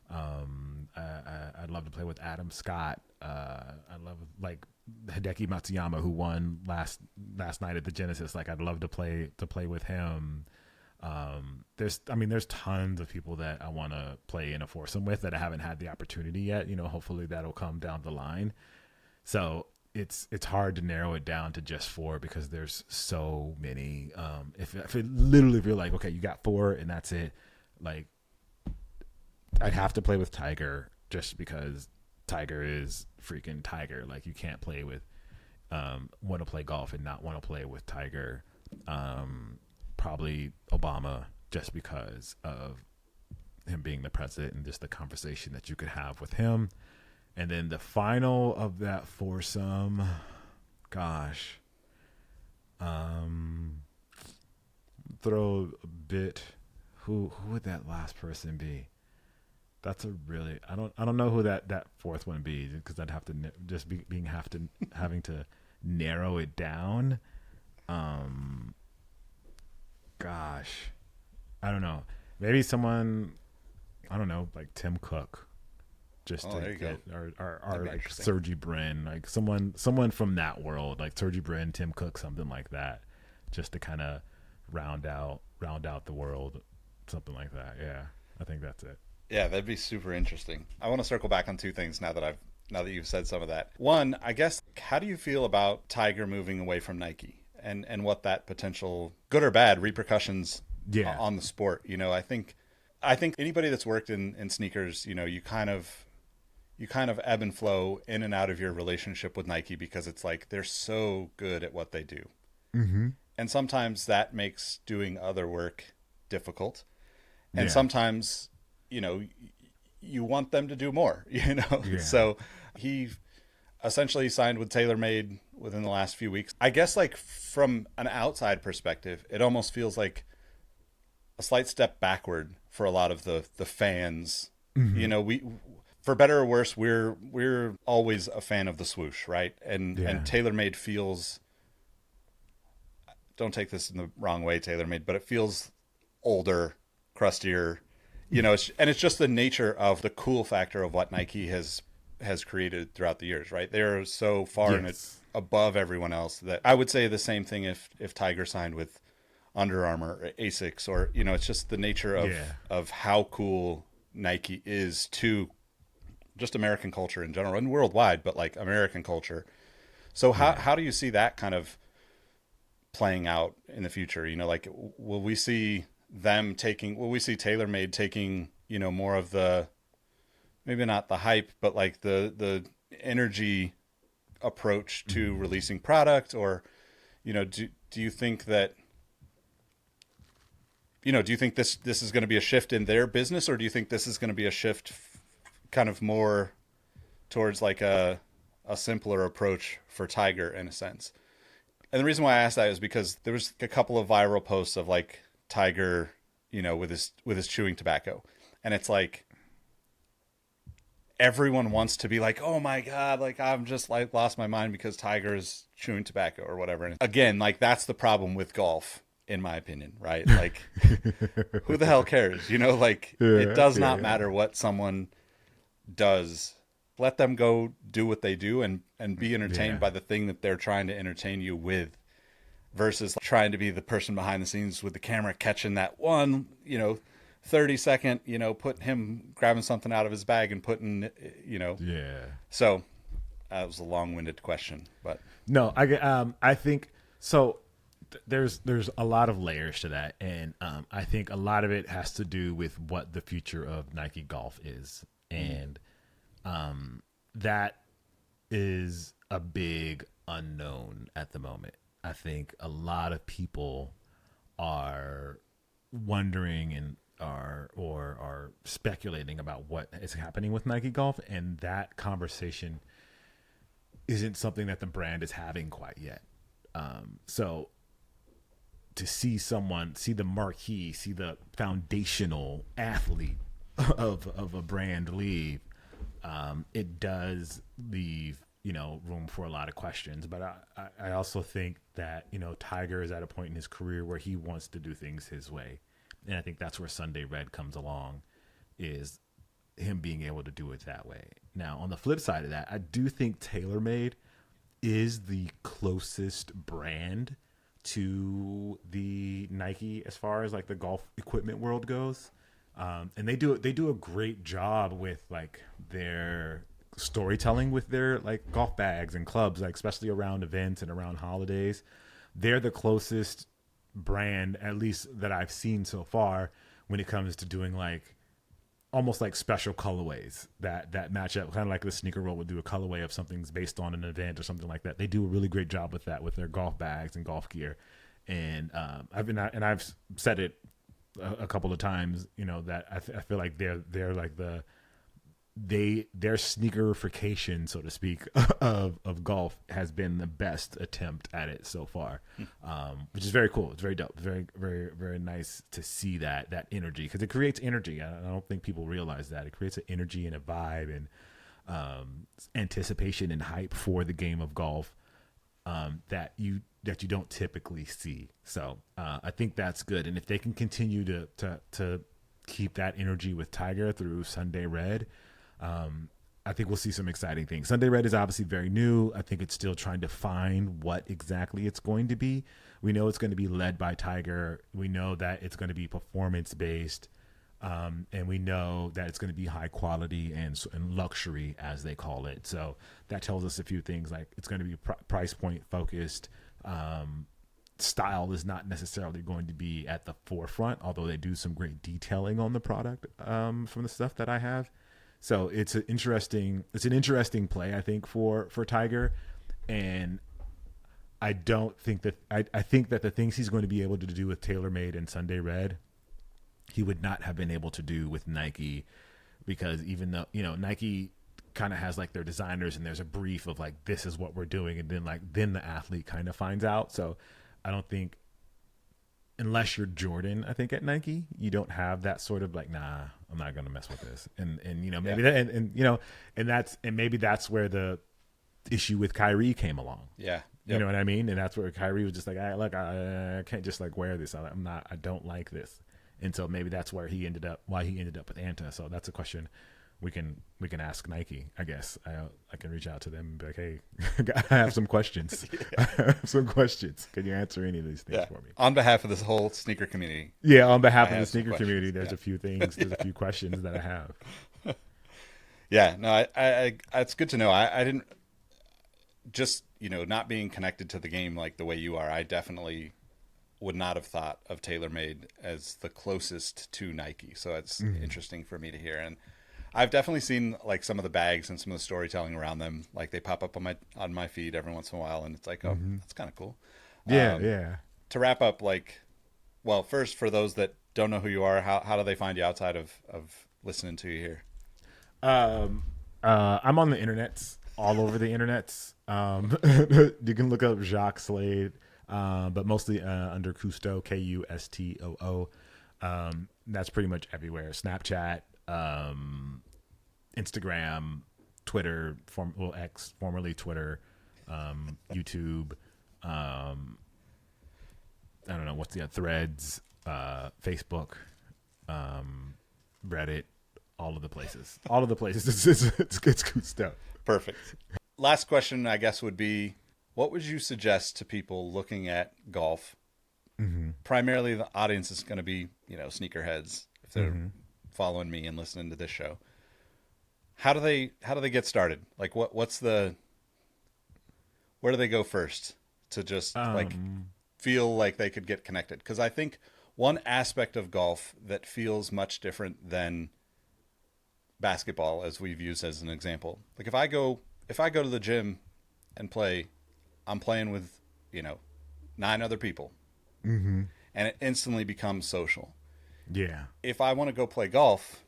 I'd love to play with Adam Scott. I love like Hideki Matsuyama, who won last night at the Genesis. Like, I'd love to play with him. There's tons of people that I want to play in a foursome with that I haven't had the opportunity yet. Hopefully that'll come down the line. So it's hard to narrow it down to just 4 because there's so many. If you're like, okay, you got 4 and that's it, like, I'd have to play with Tiger just because Tiger is freaking Tiger. Like, you can't play with want to play golf and not want to play with Tiger. Probably Obama, just because of him being the president and just the conversation that you could have with him. And then the final of that foursome, gosh, throw a bit. Who would that last person be? That's a really, I don't know who that fourth one would be, because I'd have to having to narrow it down. Gosh, I don't know. Maybe someone, I don't know, like Tim Cook, just to get, or like Sergey Brin, like someone from that world, like Sergey Brin, Tim Cook, something like that, just to kind of round out the world, something like that. Yeah, I think that's it. Yeah, that'd be super interesting. I want to circle back on 2 things now that you've said some of that. One, I guess, how do you feel about Tiger moving away from Nike and what that potential, good or bad, repercussions on the sport? I think anybody that's worked in sneakers, you kind of ebb and flow in and out of your relationship with Nike, because it's like they're so good at what they do. Mm-hmm. And sometimes that makes doing other work difficult. And sometimes, you want them to do more, Yeah. So he essentially signed with TaylorMade within the last few weeks. I guess, like, from an outside perspective, it almost feels like a slight step backward for a lot of the fans. Mm-hmm. We, for better or worse, we're always a fan of the swoosh, right? And TaylorMade feels, don't take this in the wrong way, TaylorMade, but it feels older, crustier, it's just the nature of the cool factor of what Nike has created throughout the years, right? They're so far and it's above everyone else that I would say the same thing if Tiger signed with Under Armour or Asics, or it's just the nature of how cool Nike is to just American culture in general and worldwide, but like American culture. So how do you see that kind of playing out in the future? Like, will we see TaylorMade taking, more of the, maybe not the hype, but like the energy approach to releasing product? Or, do you think that, do you think this is going to be a shift in their business, or do you think this is going to be a shift kind of more towards like a simpler approach for Tiger in a sense? And the reason why I asked that is because there was a couple of viral posts of like Tiger, with his chewing tobacco, and it's like everyone wants to be like, oh my God, like I'm just like lost my mind because Tiger is chewing tobacco or whatever. And again, like that's the problem with golf, in my opinion, right? Like, who the hell cares? Like it does not matter what someone does. Let them go do what they do and be entertained by the thing that they're trying to entertain you with, versus trying to be the person behind the scenes with the camera catching that one, 30-second, putting him grabbing something out of his bag and putting, So that was a long-winded question, but no, I think so. There's a lot of layers to that, and I think a lot of it has to do with what the future of Nike Golf is, and that is a big unknown at the moment. I think a lot of people are wondering and are speculating about what is happening with Nike Golf, and that conversation isn't something that the brand is having quite yet. So to see the marquee, see the foundational athlete of a brand leave, it does leave room for a lot of questions. But I also think that Tiger is at a point in his career where he wants to do things his way, and I think that's where Sunday Red comes along, is him being able to do it that way. Now, on the flip side of that, I do think TaylorMade is the closest brand to the Nike as far as like the golf equipment world goes. And they do a great job with like their storytelling with their like golf bags and clubs, like especially around events and around holidays. They're the closest brand, at least that I've seen so far, when it comes to doing like almost like special colorways that match up, kind of like the sneaker world would do a colorway of something's based on an event or something like that. They do a really great job with that with their golf bags and golf gear. And I've said it a couple of times, you know, that I feel like they're like their sneakerification, so to speak, of golf has been the best attempt at it so far, which is very cool. It's very dope. Very, very, very nice to see that energy, because it creates energy. I don't think people realize that. It creates an energy and a vibe and anticipation and hype for the game of golf that you don't typically see. So I think that's good. And if they can continue to keep that energy with Tiger through Sunday Red, I think we'll see some exciting things. Sunday Red is obviously very new. I think it's still trying to find what exactly it's going to be. We know it's going to be led by Tiger. We know that it's going to be performance based. And we know that it's going to be high quality and luxury, as they call it. So that tells us a few things, like it's going to be price point focused. Style is not necessarily going to be at the forefront, although they do some great detailing on the product from the stuff that I have. So it's an interesting play, I think, for Tiger. And I don't think that I think that the things he's going to be able to do with TaylorMade and Sunday Red, he would not have been able to do with Nike, because even though, you know, Nike kind of has like their designers and there's a brief of like, this is what we're doing. And then the athlete kind of finds out. So I don't think, unless you're Jordan, I think at Nike, you don't have that sort of like, nah, I'm not going to mess with this. And, you know, maybe that, and, you know, and maybe that's where the issue with Kyrie came along. Yeah. Yep. You know what I mean? And that's where Kyrie was just like, look, I can't just like wear this. I don't like this. And so maybe that's why he ended up with Anta. So that's a question we can ask Nike, I guess. I can reach out to them and be like, hey, I have some questions. I have some questions. Can you answer any of these things for me? On behalf of this whole sneaker community. Yeah, on behalf of the sneaker community, there's a few things, there's a few questions that I have. Yeah, no, I it's good to know. I didn't, just, you know, not being connected to the game like the way you are, I definitely would not have thought of TaylorMade as the closest to Nike. So it's interesting for me to hear. And I've definitely seen like some of the bags and some of the storytelling around them. Like they pop up on my feed every once in a while, and it's like, oh, that's kind of cool. Yeah. To wrap up, like, well, first, for those that don't know who you are, how do they find you outside of listening to you here? I'm on the internets, all over the internets. You can look up Jacques Slade, but mostly under Cousteau, Kustoo. That's pretty much everywhere. Snapchat, Instagram, Twitter, X, formerly Twitter, YouTube. I don't know what's the other, Threads, Facebook, Reddit, all of the places. It's Cousteau. Perfect. Last question, I guess, would be, what would you suggest to people looking at golf? Primarily, the audience is going to be, you know, sneakerheads, if they're following me and listening to this show. How do they get started? Like, where do they go first to just like feel like they could get connected? Because I think one aspect of golf that feels much different than basketball, as we've used as an example, like if I go to the gym and play, I'm playing with, you know, 9 other people, and it instantly becomes social. Yeah. If I want to go play golf,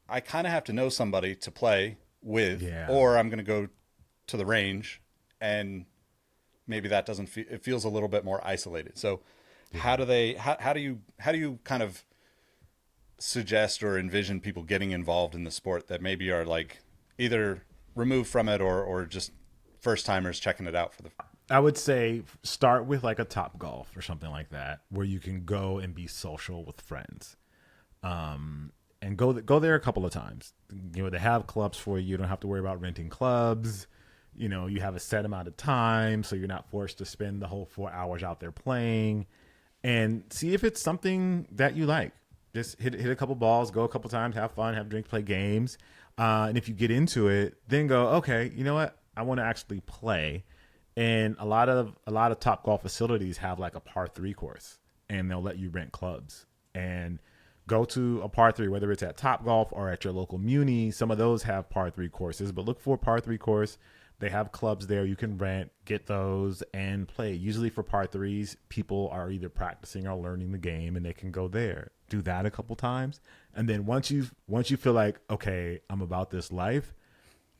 I kind of have to know somebody to play with, or I'm going to go to the range, and maybe that doesn't feel, it feels a little bit more isolated. So how do you kind of suggest or envision people getting involved in the sport that maybe are like either removed from it or just first timers checking it out for the... I would say start with like a Top Golf or something like that, where you can go and be social with friends, and go there a couple of times. You know, they have clubs for you. You don't have to worry about renting clubs. You have a set amount of time, so you're not forced to spend the whole 4 hours out there playing. And see if it's something that you like. Just hit a couple balls, go a couple times, have fun, have drinks, play games. And if you get into it, then go, okay, you know what? I want to actually play. And a lot of top golf facilities have like a par 3 course, and they'll let you rent clubs and go to a par 3, whether it's at Top Golf or at your local Muni. Some of those have par 3 courses, but look for a par 3 course. They have clubs there you can rent, get those, and play. Usually for par 3s, people are either practicing or learning the game, and they can go there, do that a couple times, and then once you feel like, okay, I'm about this life,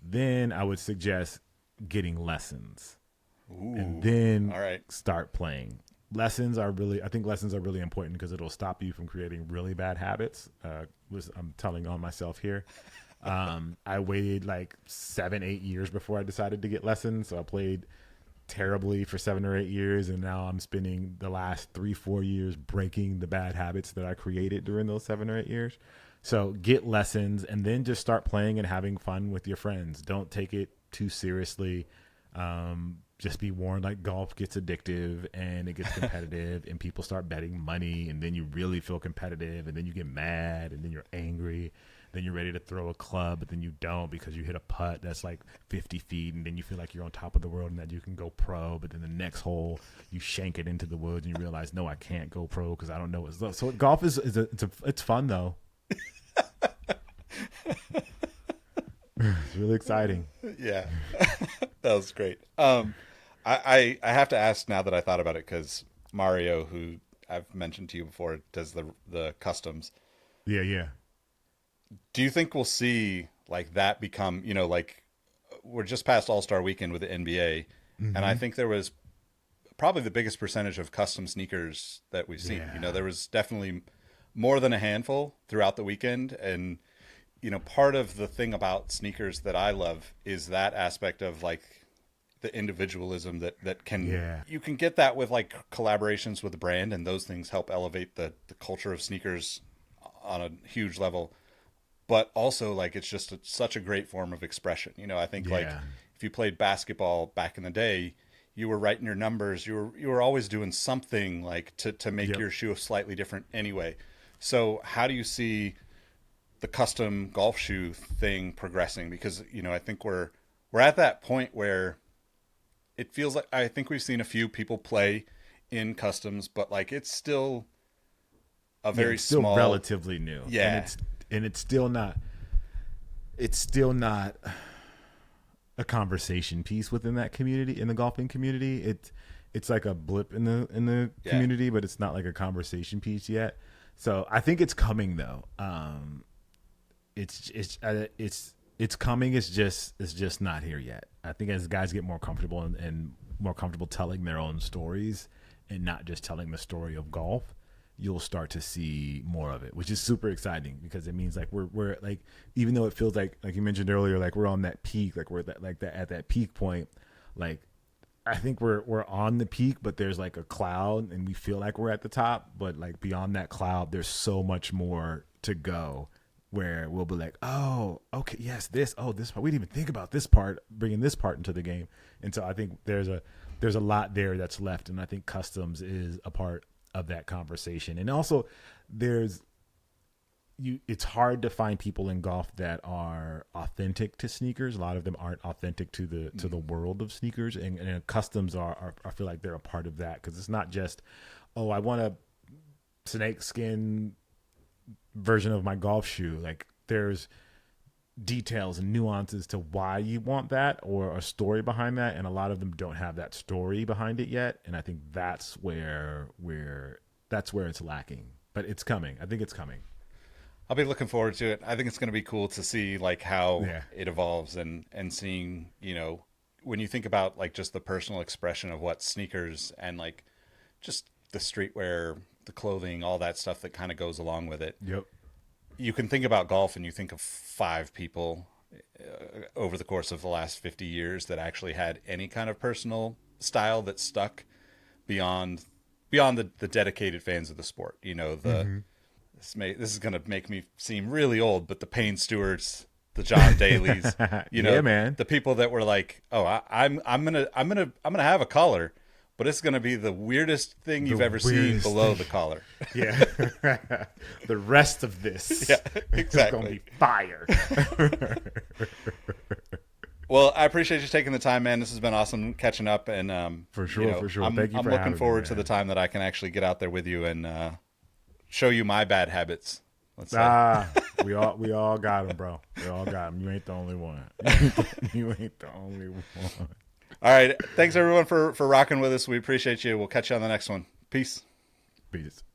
then I would suggest getting lessons. Ooh, And then all right. start playing. I think lessons are really important because it'll stop you from creating really bad habits. I'm telling on myself here. I waited like 7-8 years before I decided to get lessons. So I played terribly for 7 or 8 years. And now I'm spending the last 3-4 years breaking the bad habits that I created during those 7 or 8 years. So get lessons and then just start playing and having fun with your friends. Don't take it too seriously. Just be warned, like, golf gets addictive and it gets competitive and people start betting money, and then you really feel competitive, and then you get mad, and then you're angry, then you're ready to throw a club, but then you don't because you hit a putt that's like 50 feet, and then you feel like you're on top of the world and that you can go pro, but then the next hole you shank it into the woods and you realize, no, I can't go pro because I don't know what's up. So golf it's fun though. It's really exciting. Yeah, that was great. I have to ask now that I thought about it, because Mario, who I've mentioned to you before, does the customs. Yeah. Do you think we'll see like that become, like, we're just past All-Star weekend with the NBA, and I think there was probably the biggest percentage of custom sneakers that we've seen. Yeah. There was definitely more than a handful throughout the weekend, and part of the thing about sneakers that I love is that aspect of like the individualism that can, you can get that with like collaborations with the brand, and those things help elevate the culture of sneakers on a huge level. But also, like, it's just such a great form of expression. I think like if you played basketball back in the day, you were writing your numbers, you were always doing something like to make your shoe slightly different anyway. So how do you see the custom golf shoe thing progressing? Because I think we're at that point where it feels like, I think we've seen a few people play in customs, but like it's still a very it's still small, relatively new. Yeah, and it's still not a conversation piece within that community, in the golfing community. It's like a blip in the community, but it's not like a conversation piece yet. So I think it's coming though. It's coming. It's just not here yet. I think as guys get more comfortable and more comfortable telling their own stories and not just telling the story of golf, you'll start to see more of it, which is super exciting, because it means like we're like, even though it feels like you mentioned earlier, like we're on that peak, like we're at that peak point, like I think we're on the peak, but there's like a cloud and we feel like we're at the top, but like beyond that cloud, there's so much more to go, where we'll be like, oh, okay, yes, this part, we didn't even think about this part, bringing this part into the game. And so I think there's a lot there that's left, and I think customs is a part of that conversation. And also it's hard to find people in golf that are authentic to sneakers. A lot of them aren't authentic to the world of sneakers, and customs are I feel like they're a part of that, because it's not just, oh, I want a snake skin version of my golf shoe. Like there's details and nuances to why you want that, or a story behind that, and a lot of them don't have that story behind it yet, and I think that's where it's lacking. But it's coming. I think it's coming. I'll be looking forward to it. I think it's going to be cool to see like how it evolves, and seeing, when you think about like just the personal expression of what sneakers and like just the streetwear, the clothing, all that stuff that kind of goes along with it. Yep. You can think about golf and you think of 5 people over the course of the last 50 years that actually had any kind of personal style that stuck beyond the dedicated fans of the sport. This is going to make me seem really old, but the Payne Stewarts, the John Daly's, Yeah, man. the people that were like, oh, I'm gonna have a collar, but it's gonna be the weirdest thing you've ever seen weirdest below thing. the collar. Yeah. The rest of this Yeah, is exactly. going to be fire. Well, I appreciate you taking the time, man. This has been awesome catching up, and For sure, for sure. Thank you I'm for looking having me, forward to man. the time that I can actually get out there with you and show you my bad habits. Let's say. We all got them, bro. We all got them. You ain't the only one. You ain't the only one. All right. Thanks everyone for rocking with us. We appreciate you. We'll catch you on the next one. Peace. Peace.